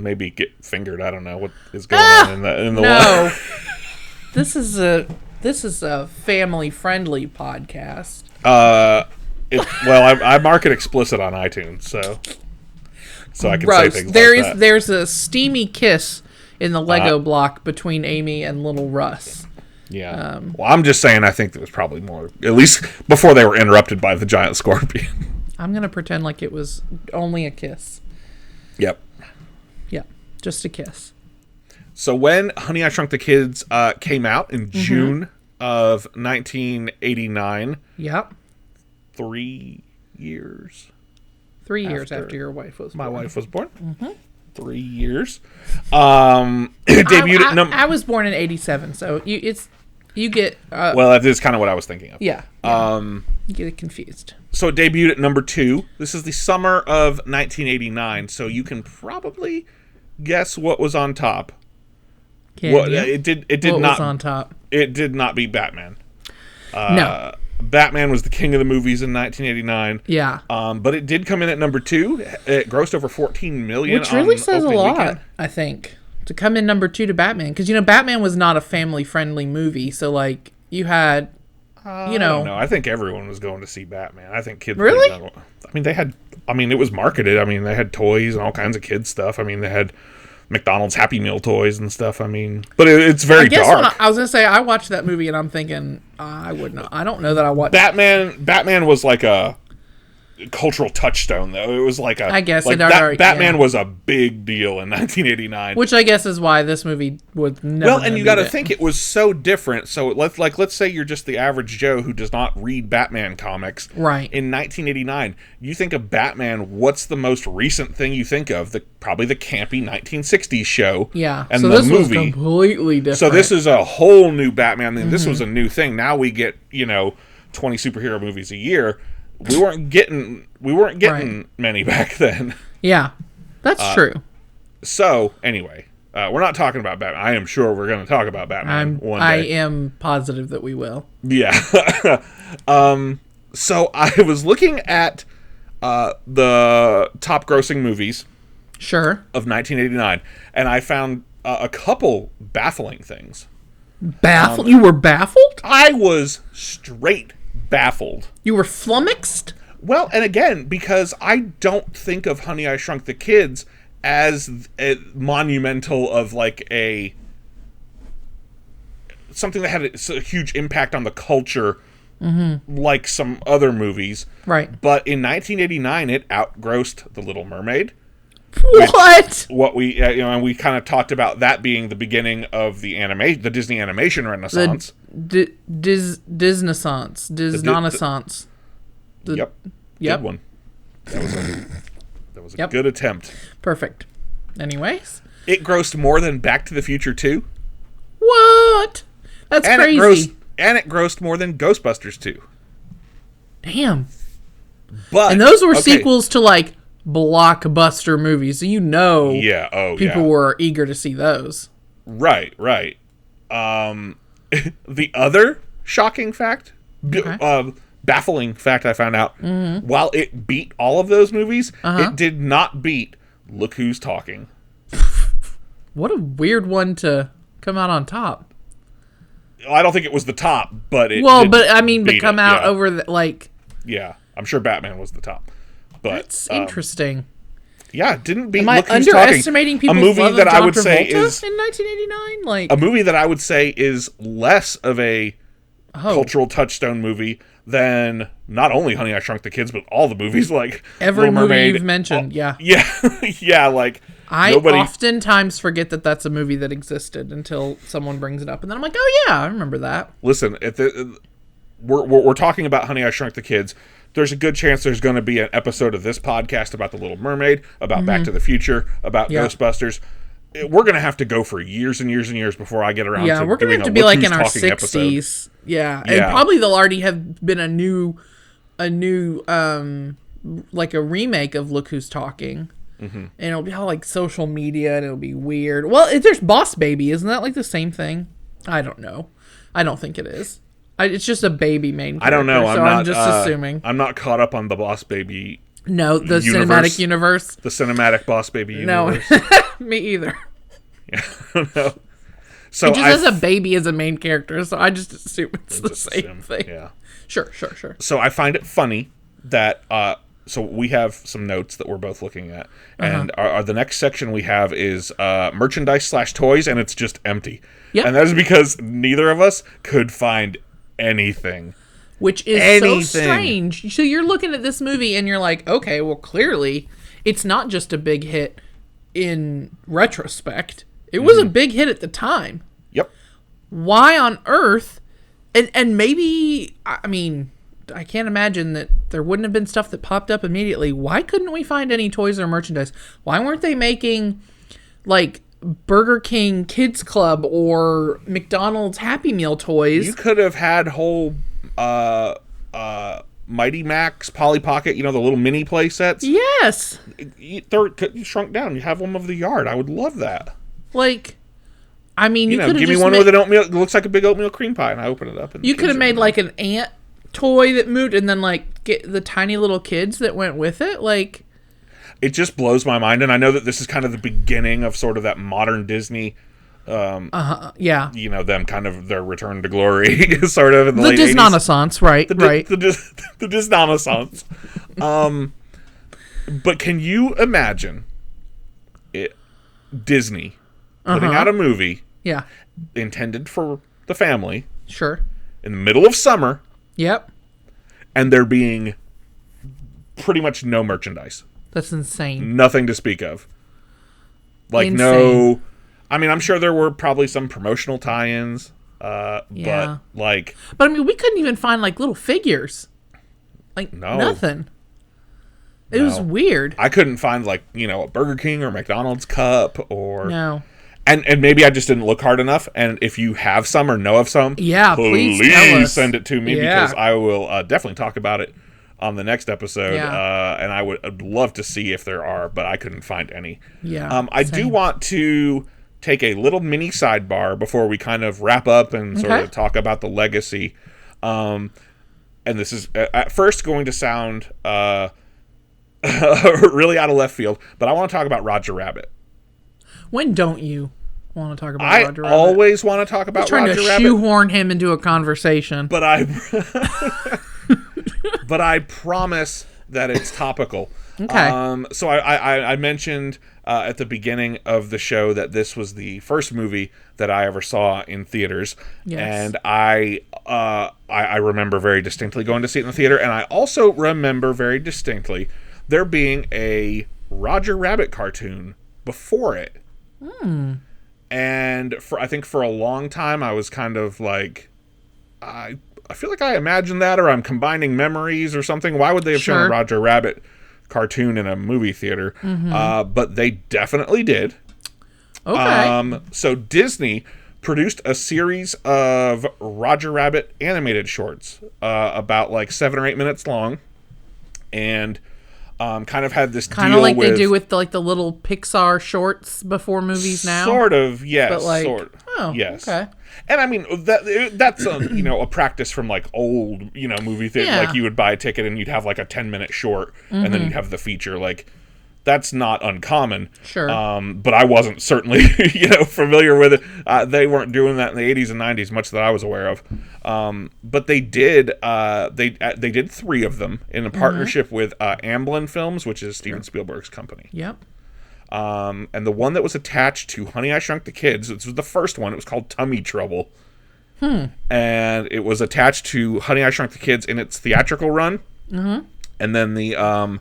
maybe get fingered. I don't know what is going on in the water. This is a family friendly podcast. I mark it explicit on iTunes, so I can say things like that. There's a steamy kiss in the Lego block between Amy and little Russ. Yeah. Well, I'm just saying I think there was probably more, at least before they were interrupted by the giant scorpion. I'm going to pretend like it was only a kiss. Yep. Yep. Just a kiss. So when Honey, I Shrunk the Kids came out in June of 1989. Yep. 3 years. 3 years after your wife was born. My wife was born. 3 years. It debuted at I was born in 87, so you get... well, that is kind of what I was thinking of. Yeah. You get it confused. So it debuted at number 2. This is the summer of 1989, so you can probably guess what was on top. It did what not was on top? It did not beat Batman. No. Batman was the king of the movies in 1989. Yeah. But it did come in at number 2. It grossed over $14 million. Which really says a lot, weekend. I think, to come in number 2 to Batman. Because, Batman was not a family-friendly movie. So, like, you had, I don't know. I think everyone was going to see Batman. I think kids... Really? It was marketed. They had toys and all kinds of kids stuff. They had McDonald's Happy Meal toys and stuff. But it's very dark. I was gonna say I watched that movie and I'm thinking I would not. I don't know that I watched Batman was like a cultural touchstone, though. It was like I guess Batman was a big deal in 1989, which I guess is why this movie was never. Well, and you got to think it was so different. So let's say you're just the average Joe who does not read Batman comics. Right. In 1989, you think of Batman. What's the most recent thing you think of? Probably the campy 1960s show. Yeah. And so the this movie was completely different. So this is a whole new Batman. This was a new thing. Now we get 20 superhero movies a year. We weren't getting many back then. Yeah, that's true. So anyway, we're not talking about Batman. I am sure we're going to talk about Batman one day. I am positive that we will. Yeah. So I was looking at the top grossing movies. Sure. Of 1989, and I found a couple baffling things. Baffled? You were baffled? I was straight baffled. You were flummoxed? Well, and again, because I don't think of Honey, I Shrunk the Kids as a monumental of like something that had a huge impact on the culture, like some other movies. Right. But in 1989, it outgrossed The Little Mermaid. What? And we kind of talked about that being the beginning of the Disney animation renaissance. Disnaissance. Yep. Good one. That was a good attempt. Perfect. Anyways. It grossed more than Back to the Future 2. What? That's and crazy. It grossed more than Ghostbusters 2. Damn. But And those were sequels to like blockbuster movies. So people were eager to see those. Right. The other shocking fact, baffling fact I found out, while it beat all of those movies, it did not beat Look Who's Talking. What a weird one to come out on top. I don't think it was the top, but it come out over the, like... Yeah, I'm sure Batman was the top. But that's interesting. Yeah, it didn't beat Am I Look Who's underestimating Talking. people's love of John Travolta is in 1989? Like a movie that I would say is less of a cultural touchstone movie than not only Honey, I Shrunk the Kids, but all the movies like every Little movie Mermaid. you've mentioned. Yeah. Like I oftentimes forget that that's a movie that existed until someone brings it up, and then I'm like, oh yeah, I remember that. Listen, we're talking about Honey, I Shrunk the Kids. There's a good chance there's going to be an episode of this podcast about The Little Mermaid, about Back to the Future, about Ghostbusters. We're going to have to go for years and years and years before I get around to we're going to have to be like in our 60s. Yeah, and probably they'll already have been a new like a remake of Look Who's Talking. And it'll be all like social media, and it'll be weird. Well, there's Boss Baby. Isn't that like the same thing? I don't know. I don't think it is. It's just a baby main character. I don't know. I'm just assuming. I'm not caught up on the Boss Baby. No, the cinematic universe. The cinematic Boss Baby universe. No, me either. Yeah, I don't know. So it just has a baby as a main character, so I just assume it's the same thing. Yeah. Sure. So I find it funny that so we have some notes that we're both looking at, and the next section we have is merchandise / toys, and it's just empty. Yeah. And that is because neither of us could find anything. Which is so strange. So you're looking at this movie and you're like, okay, well clearly it's not just a big hit in retrospect. It was a big hit at the time. Yep. Why on earth? And maybe, I mean, I can't imagine that there wouldn't have been stuff that popped up immediately. Why couldn't we find any toys or merchandise? Why weren't they making like Burger King Kids Club or McDonald's Happy Meal toys? You could have had whole Mighty Max, Polly Pocket, the little mini play sets. Yes. They're shrunk down. You have them of the yard. I would love that. Like, I mean, you could have give me one with an oatmeal. It looks like a big oatmeal cream pie, and I open it up. And you could have made like an ant toy that moved, and then like get the tiny little kids that went with it. Like, it just blows my mind, and I know that this is kind of the beginning of sort of that modern Disney. Yeah. Them kind of their return to glory, sort of in the late 80s. Disney-naissance, right? The Disney-naissance. But can you imagine Disney putting out a movie intended for the family in the middle of summer and there being pretty much no merchandise? That's insane. Nothing to speak of. Like insane. I mean, I'm sure there were probably some promotional tie-ins, but I mean, we couldn't even find like little figures. Like nothing. It was weird. I couldn't find like, a Burger King or McDonald's cup or And maybe I just didn't look hard enough. And if you have some or know of some, please tell us. Send it to me because I will definitely talk about it on the next episode. And I'd love to see if there are, but I couldn't find any. I do want to take a little mini sidebar before we kind of wrap up and sort of talk about the legacy. And this is at first going to sound really out of left field, but I want to talk about Roger Rabbit. When don't you want to talk about Roger Rabbit? I always want to talk about Roger Rabbit. Trying to shoehorn him into a conversation. But I promise that it's topical. Okay. So I mentioned at the beginning of the show that this was the first movie that I ever saw in theaters. Yes. And I remember very distinctly going to see it in the theater. And I also remember very distinctly there being a Roger Rabbit cartoon before it. And I think for a long time I was kind of like, I feel like I imagined that, or I'm combining memories or something. Why would they have shown a Roger Rabbit cartoon in a movie theater? But they definitely did. Okay. So Disney produced a series of Roger Rabbit animated shorts, about like 7 or 8 minutes long, and kind of had this kind deal of like with, they do with the, like the little Pixar shorts before movies now. Sort of, yes. But like, oh, yes. Okay. And I mean that's a, a practice from like old movie theater. Yeah. Like you would buy a ticket and you'd have like a 10-minute short, and then you'd have the feature. Like that's not uncommon. Sure. But I wasn't certainly familiar with it. They weren't doing that in the 80s and 90s, much that I was aware of. But they did. They did 3 of them in a partnership with Amblin Films, which is Steven Spielberg's company. Yep. And the one that was attached to Honey, I Shrunk the Kids, this was the first one. It was called Tummy Trouble. And it was attached to Honey, I Shrunk the Kids in its theatrical run. And then the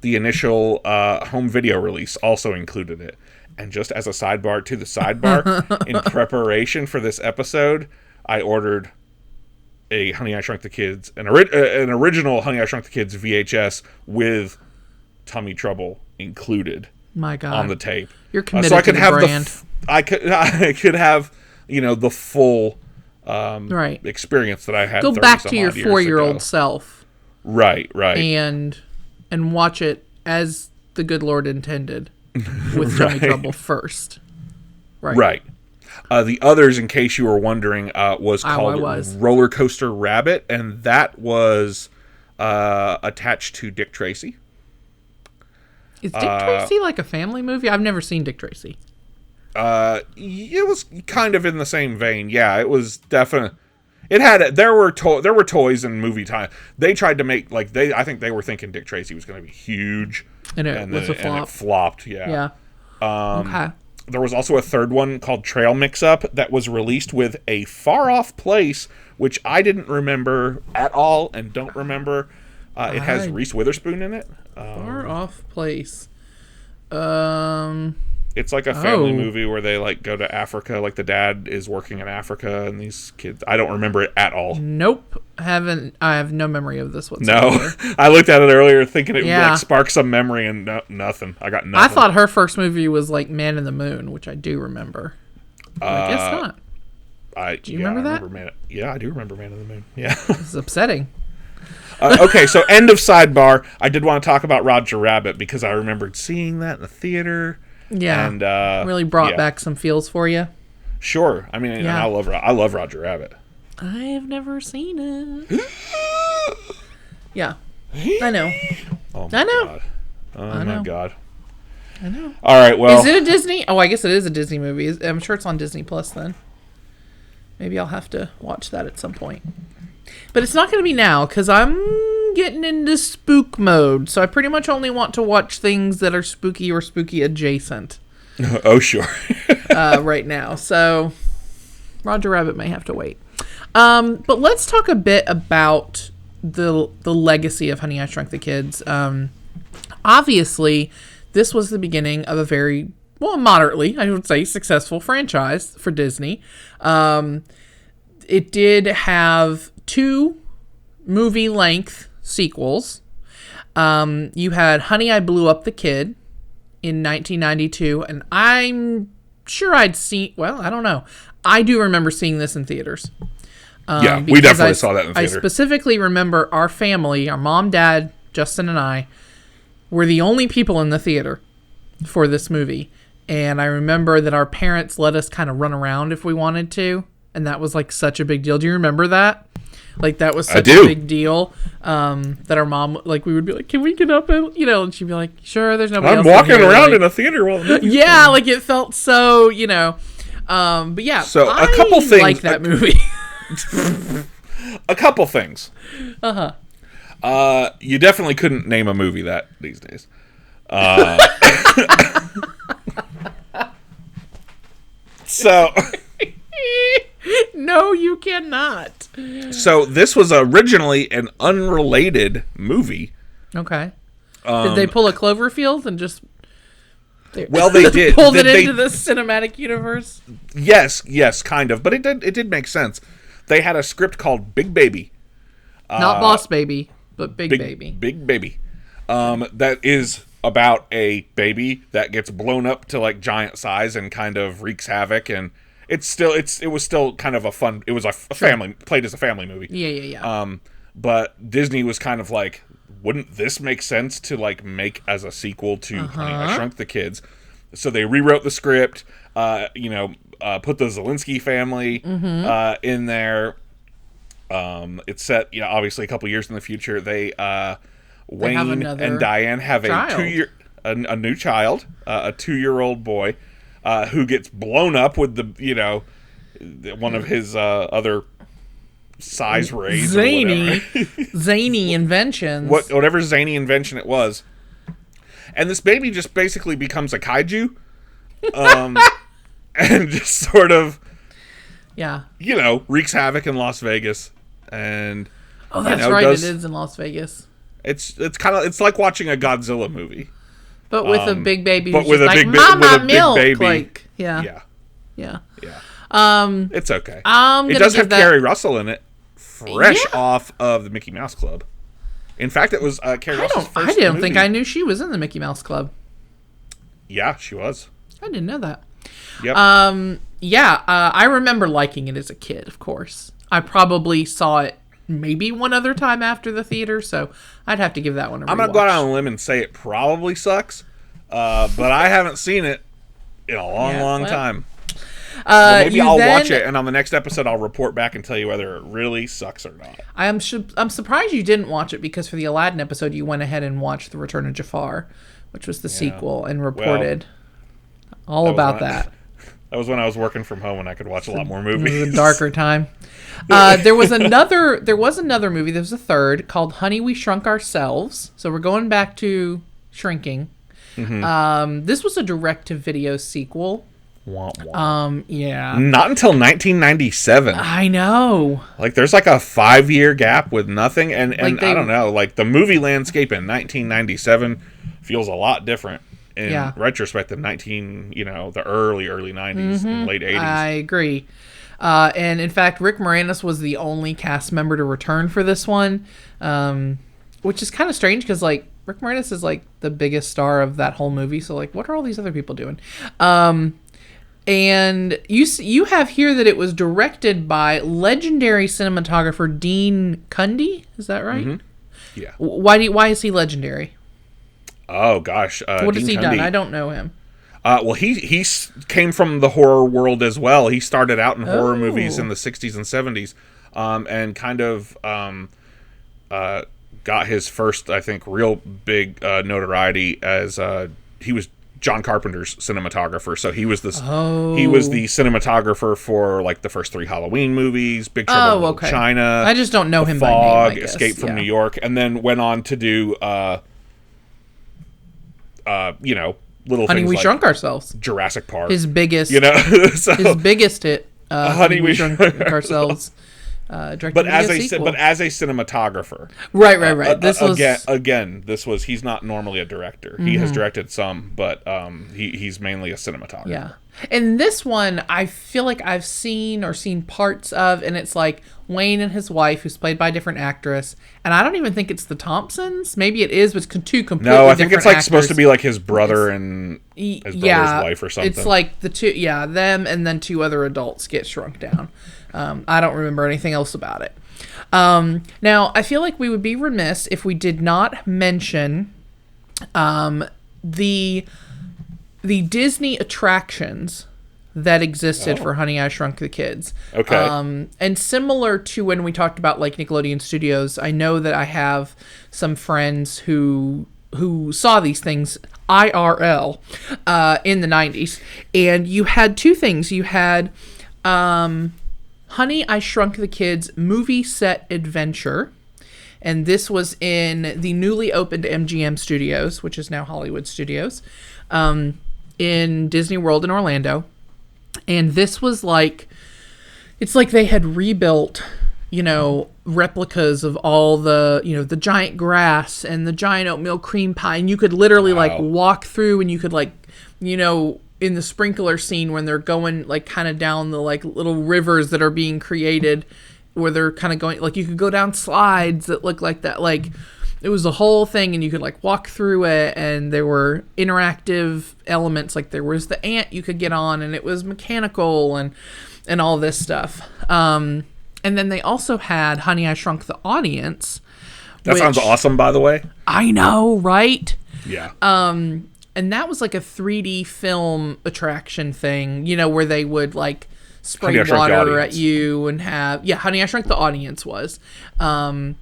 initial home video release also included it. And just as a sidebar to the sidebar, in preparation for this episode, I ordered a Honey, I Shrunk the Kids, an original Honey, I Shrunk the Kids VHS with Tummy Trouble included. My God. On the tape. You're committed so I could to the have brand. I could have the full right. experience that I had. Go back to your 4-year-old self. Right. And watch it as the good Lord intended, with Tummy Trouble first. Right. The others, in case you were wondering, was called Roller Coaster Rabbit, and that was attached to Dick Tracy. Is Dick Tracy like a family movie? I've never seen Dick Tracy. It was kind of in the same vein. Yeah, it was definitely. It had there were toys in movie time. They tried to make I think they were thinking Dick Tracy was going to be huge, and it was a flop. And it flopped. Yeah. Okay. There was also a third one called Trail Mix-Up that was released with A Far Off Place, which I didn't remember at all and don't remember. It has Reese Witherspoon in it. Far Off Place. It's like a family movie where they go to Africa. Like the dad is working in Africa, and these kids. I don't remember it at all. Nope, I have no memory of this whatsoever. No, I looked at it earlier thinking it would spark some memory, and nothing. I got nothing. I thought her first movie was like Man in the Moon, which I do remember. I guess not. Do you remember that? I do remember Man in the Moon. Yeah, it's upsetting. Okay, so end of sidebar. I did want to talk about Roger Rabbit because I remembered seeing that in the theater. Yeah, and really brought back some feels for you. Sure, I mean, and I love Roger Rabbit. I have never seen it. Yeah, I know. Oh my God. Oh my God. I know. All right, well, is it a Disney? Oh, I guess it is a Disney movie. I'm sure it's on Disney Plus then. Maybe I'll have to watch that at some point. But it's not going to be now because I'm getting into spook mode. So I pretty much only want to watch things that are spooky or spooky adjacent. Oh, sure. Right now. So Roger Rabbit may have to wait. But let's talk a bit about the legacy of Honey, I Shrunk the Kids. Obviously, this was the beginning of a very, moderately, I would say, successful franchise for Disney. It did have 2 movie-length sequels. You had Honey, I Blew Up the Kid in 1992, and I'm sure I'd seen... Well, I don't know. I do remember seeing this in theaters. Yeah, we definitely saw that in theater. I specifically remember our family, our mom, dad, Justin, and I, were the only people in the theater for this movie. And I remember that our parents let us kind of run around if we wanted to. And that was such a big deal. Do you remember that? That was such a big deal that our mom, we would be like, can we get up? And she'd be like, sure, there's nobody else. I'm walking around in a theater while yeah, it felt so, but yeah. So a couple things. Like that movie. A couple things. You definitely couldn't name a movie that these days. So... No, you cannot. So this was originally an unrelated movie. Okay. Did they pull a Cloverfield and just... Well, they did. Pulled it into the cinematic universe? Yes, kind of. But it did make sense. They had a script called Big Baby. Not Boss Baby, but Big Baby. Big Baby. That is about a baby that gets blown up to giant size and kind of wreaks havoc, and it was still kind of a fun. It was a family played as a family movie. Yeah. But Disney was kind of like, wouldn't this make sense to like make as a sequel to Honey, I Shrunk the Kids? So they rewrote the script. Put the Zelensky family in there. It's set, obviously a couple years in the future. Wayne and Diane have a new child, a 2-year-old boy, who gets blown up with one of his other size rays, zany inventions. Whatever zany invention it was, and this baby just basically becomes a kaiju, and just sort of, wreaks havoc in Las Vegas. And that's right, it is in Las Vegas. It's like watching a Godzilla movie, but with a big baby. But who's with just a like, big Mama milk, baby. Like, yeah. It's okay. It does have Carrie Russell in it, fresh off of the Mickey Mouse Club. In fact, it was Carrie Russell's first I didn't movie. think I knew she was in the Mickey Mouse Club. Yeah, she was. I didn't know that. Yep. I remember liking it as a kid, of course. I probably saw it maybe one other time after the theater, so I'd have to give that one a rewatch. I'm going to go out on a limb and say it probably sucks, but I haven't seen it in a long time. Maybe I'll watch it, and on the next episode I'll report back and tell you whether it really sucks or not. I'm surprised you didn't watch it, because for the Aladdin episode you went ahead and watched The Return of Jafar, which was the sequel, and reported all about that. That was when I was working from home and I could watch a lot more movies. It was a darker time. There was another movie. There was a third called Honey, We Shrunk Ourselves. So we're going back to shrinking. Mm-hmm. This was a direct-to-video sequel. Wah, wah. Yeah. Not until 1997. I know. Like, there's like a 5-year gap with nothing, and I don't know. Like, the movie landscape in 1997 feels a lot different in retrospect of the early 90s and late 80s. I agree. And in fact, Rick Moranis was the only cast member to return for this one, which is kind of strange because, like, Rick Moranis is, like, the biggest star of that whole movie. So, like, what are all these other people doing? And you have here that it was directed by legendary cinematographer Dean Cundy. Is that right? Mm-hmm. Yeah. Why is he legendary? Oh gosh, what has he done? I don't know him. Well, he came from the horror world as well. He started out in horror movies in the 60s and 70s, and kind of got his first, I think, real big notoriety as he was John Carpenter's cinematographer. So he was he was the cinematographer for like the first 3 Halloween movies, Big Trouble in Little China. I just don't know him by Fog, name, Escape from New York, and then went on to do little Honey, things We like Shrunk Ourselves. Jurassic Park. His biggest, so, his biggest hit. Honey, We Shrunk Ourselves. But as a cinematographer, right. This was this was he's not normally a director. He has directed some, but he's mainly a cinematographer. Yeah. And this one, I feel like I've seen parts of, and it's like Wayne and his wife, who's played by a different actress, and I don't even think it's the Thompsons. Maybe it is, but it's 2 completely different actors. No, I think it's like supposed to be like his brother and his brother's wife or something. It's like the 2, them, and then 2 other adults get shrunk down. I don't remember anything else about it. Now, I feel like we would be remiss if we did not mention the Disney attractions that existed for Honey, I Shrunk the Kids. Okay. And similar to when we talked about like Nickelodeon Studios, I know that I have some friends who saw these things IRL in the 90s. And you had 2 things. You had Honey, I Shrunk the Kids movie set adventure. And this was in the newly opened MGM Studios, which is now Hollywood Studios, in Disney World in Orlando. And this was like, it's like they had rebuilt, replicas of all the, the giant grass and the giant oatmeal cream pie. And you could literally like walk through, and you could like, in the sprinkler scene when they're going like kind of down the like little rivers that are being created, where they're kind of going, like you could go down slides that look like that. Like it was a whole thing, and you could like walk through it, and there were interactive elements. Like there was the ant you could get on, and it was mechanical and all this stuff. And then they also had Honey, I Shrunk the Audience. That sounds awesome, by the way. I know, right? Yeah. And that was like a 3D film attraction thing, you know, where they would like spray water at you and have, Honey, I Shrunk the Audience was. And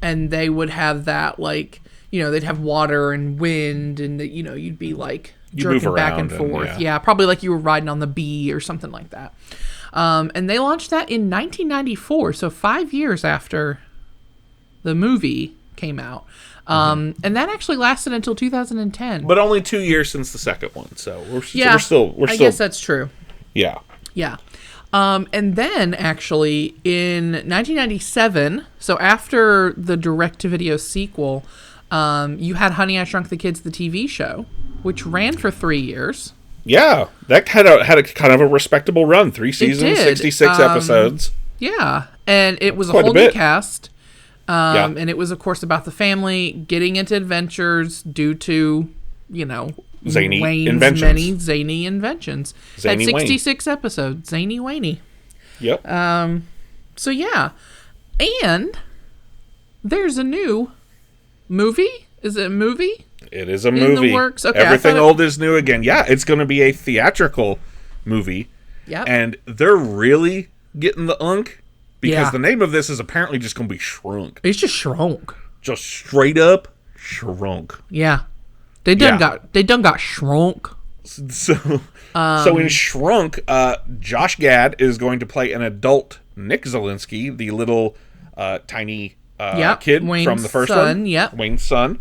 they would have that like, you know, they'd have water and wind and, you know, you'd be like jerking back and forth. Yeah, probably like you were riding on the bee or something like that. And they launched that in 1994, so 5 years after the movie came out. And that actually lasted until 2010. But only 2 years since the second one, so we're still. I guess that's true. Yeah. Yeah. And then actually in 1997, so after the direct-to-video sequel, you had Honey, I Shrunk the Kids, the TV show, which ran for 3 years. Yeah, that had a kind of a respectable run. 3 seasons, 66 episodes. Yeah, and it was a whole new cast. And it was, of course, about the family getting into adventures due to, you know, Wayne's many zany inventions. Had 66 episodes. Zany Wayne. Yep. So, yeah. And there's a new movie. Is it a movie? It is a movie. In the works. Okay, Everything old is new again. Yeah, it's going to be a theatrical movie. Yep. And they're really getting the unk. Because the name of this is apparently just going to be Shrunk. It's just Shrunk. Just straight up Shrunk. Yeah. They done got shrunk. So in Shrunk, Josh Gad is going to play an adult Nick Zielinski, the little tiny kid Wayne's from the first son, one. Yep. Wayne's son.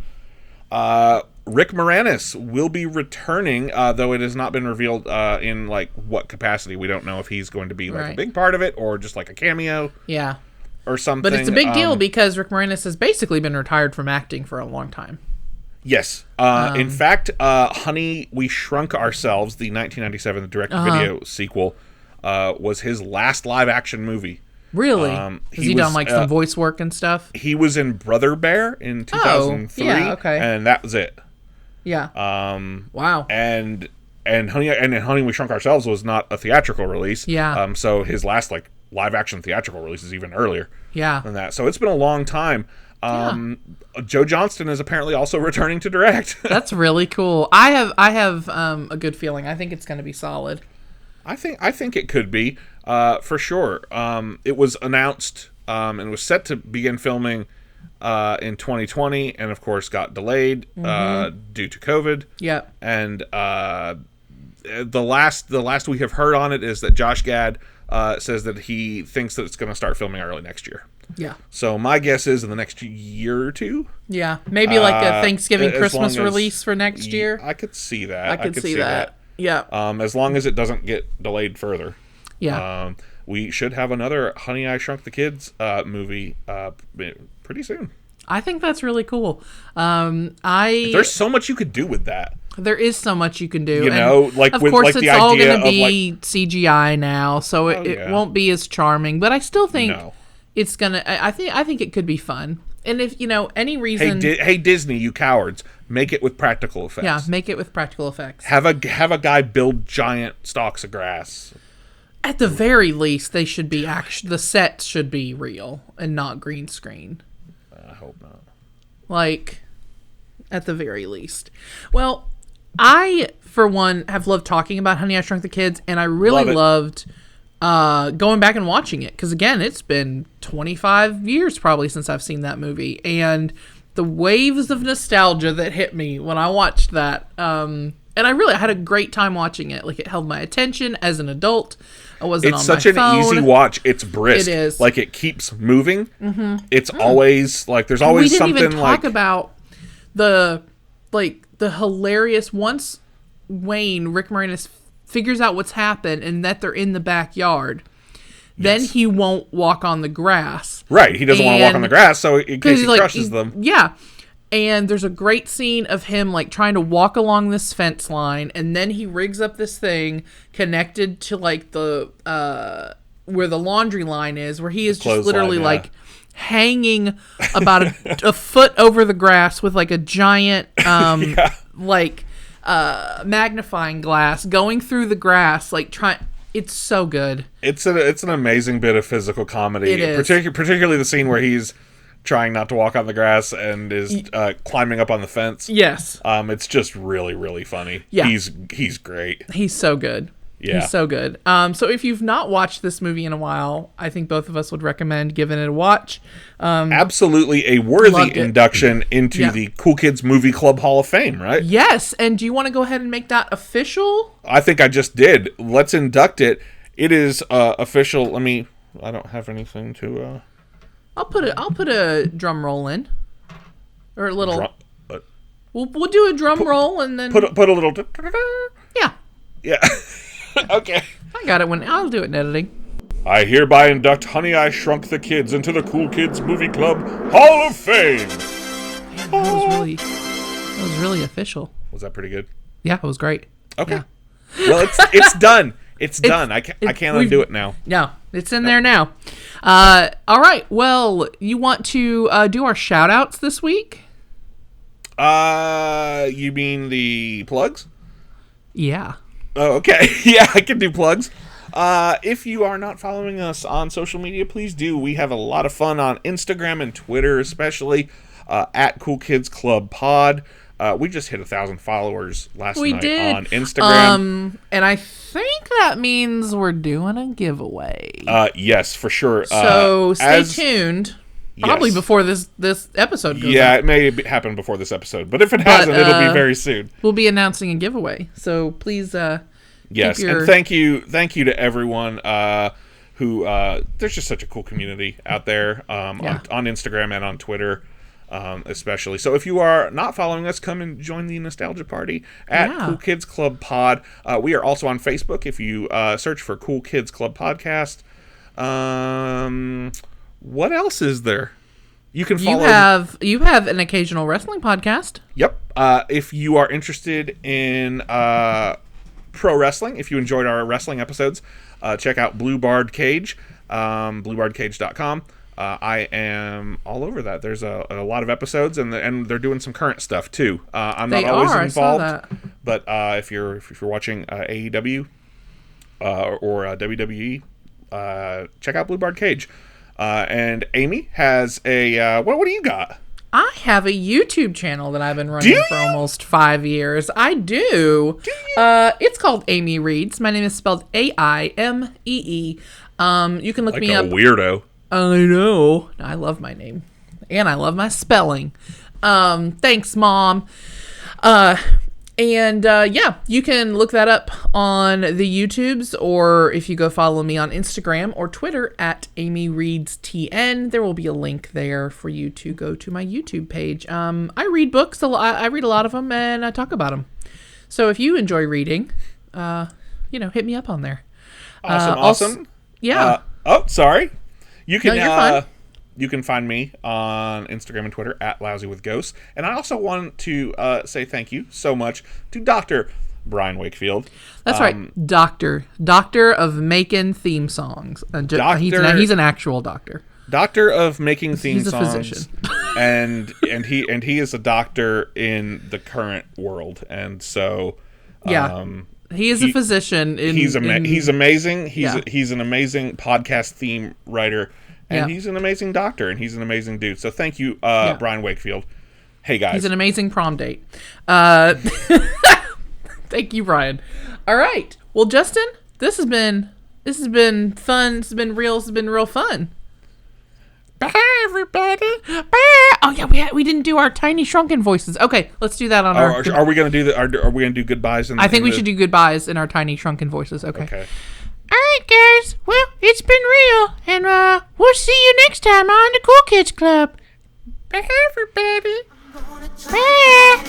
Rick Moranis will be returning, though it has not been revealed in like what capacity. We don't know if he's going to be like a big part of it or just like a cameo. Yeah. Or something. But it's a big deal because Rick Moranis has basically been retired from acting for a long time. Yes. In fact, Honey, We Shrunk Ourselves, the 1997 direct-to-video sequel, was his last live-action movie. Really? Has he done like some voice work and stuff? He was in Brother Bear in 2003. Yeah, okay. And that was it. Yeah. Wow. And Honey, We Shrunk Ourselves was not a theatrical release. Yeah. So his last like live-action theatrical release is even earlier. Yeah. Than that. So it's been a long time. Joe Johnston is apparently also returning to direct. That's really cool. I have a good feeling. I think it's going to be solid. I think it could be for sure. It was announced and was set to begin filming in 2020, and of course got delayed due to COVID. Yep. And the last we have heard on it is that Josh Gad says that he thinks that it's going to start filming early next year. Yeah. So my guess is in the next year or two. Yeah, maybe like a Thanksgiving Christmas release for next year. I could see that. I could see that. Yeah. As long as it doesn't get delayed further. Yeah. We should have another Honey, I Shrunk the Kids movie pretty soon. I think that's really cool. There's so much you could do with that. There is so much you can do. You know, like of with course like it's the all idea going to of be like CGI now, so it won't be as charming. But I still think it's gonna. I think it could be fun. And if any reason, hey Disney, you cowards, make it with practical effects. Yeah, make it with practical effects. Have a guy build giant stalks of grass. At the very least, they should be the sets should be real and not green screen. I hope not. Like, at the very least. Well, I, for one, have loved talking about Honey, I Shrunk the Kids, and I really loved going back and watching it. Because, again, it's been 25 years probably since I've seen that movie. And the waves of nostalgia that hit me when I watched that. And I had a great time watching it. Like, it held my attention as an adult. I wasn't on my phone. It's such an easy watch. It's brisk. It is. Like, it keeps moving. Mm-hmm. It's always, like, there's always something like... We didn't even talk about the hilarious... Once Rick Moranis figures out what's happened and that they're in the backyard, then he won't walk on the grass. Right. He doesn't want to walk on the grass, so in case he crushes them. Yeah. And there's a great scene of him like trying to walk along this fence line, and then he rigs up this thing connected to like the where the laundry line is, where he is just literally like hanging about a foot over the grass with like a giant magnifying glass going through the grass, like trying. It's so good. It's an amazing bit of physical comedy. It is. Particularly the scene where he's trying not to walk on the grass and is climbing up on the fence. Yes. It's just really, really funny. Yeah. He's great. He's so good. Yeah. He's so good. So if you've not watched this movie in a while, I think both of us would recommend giving it a watch. Absolutely a worthy Loved it. induction into the Cool Kids Movie Club Hall of Fame, right? Yes. And do you want to go ahead and make that official? I think I just did. Let's induct it. It is official. I don't have anything to... I'll put a drum roll in. Or a little... We'll do a drum roll and then... Put a little... Yeah. Yeah. Okay. I got it. I'll do it in editing. I hereby induct Honey, I Shrunk the Kids into the Cool Kids Movie Club Hall of Fame. Man, that was really official. Was that pretty good? Yeah, it was great. Okay. Yeah. Well, it's done. It's done. I can't undo it now. No, it's in there now. All right. Well, you want to do our shout outs this week? You mean the plugs? Yeah. Oh, okay. Yeah, I can do plugs. If you are not following us on social media, please do. We have a lot of fun on Instagram and Twitter, especially at Cool Kids Club Pod. We just hit 1,000 followers last night on Instagram. And I think that means we're doing a giveaway. Yes, for sure. So stay tuned. Probably before this episode goes Yeah, out. it may happen before this episode. But if it hasn't, it'll be very soon. We'll be announcing a giveaway. So please yes, and thank you to everyone who there's just such a cool community out there on Instagram and on Twitter. Especially. So if you are not following us, come and join the nostalgia party at Cool Kids Club Pod. We are also on Facebook if you search for Cool Kids Club Podcast. What else is there? You can follow. You have an occasional wrestling podcast. Yep. If you are interested in pro wrestling, if you enjoyed our wrestling episodes, check out Blue Bard Cage, bluebardcage.com. I am all over that. There's a lot of episodes, and they're doing some current stuff too. I'm not always involved, but if you're watching AEW or WWE, check out Blue Bard Cage. And Amy has a what do you got? I have a YouTube channel that I've been running for almost 5 years. I do. It's called Amy Reads. My name is spelled AIMEE. You can look me up. Like a weirdo. I know. I love my name. And I love my spelling. Thanks, Mom. You can look that up on the YouTubes, or if you go follow me on Instagram or Twitter at AmyReadsTN, there will be a link there for you to go to my YouTube page. I read books. I read a lot of them, and I talk about them. So if you enjoy reading, hit me up on there. Awesome. Yeah. Sorry. You can you're fine. You can find me on Instagram and Twitter at LousyWithGhosts. And I also want to say thank you so much to Dr. Brian Wakefield. That's right. Doctor of making theme songs. He's an actual doctor. Doctor of making theme songs. He's a physician. and he is a doctor in the current world. And so he is a physician. He's amazing. He's an amazing podcast theme writer, and he's an amazing doctor, and he's an amazing dude. So thank you, Brian Wakefield. Hey guys, he's an amazing prom date. Thank you, Brian. All right. Well, Justin, this has been fun. This has been real fun. Bye, everybody. Bye. Oh yeah, we didn't do our tiny shrunken voices. Okay, let's do that on our. Are we gonna do the? Are we gonna do goodbyes? I think we should do goodbyes in our tiny shrunken voices. Okay. Okay. All right, guys. Well, it's been real, and we'll see you next time on the Cool Kids Club. Bye, everybody. Bye.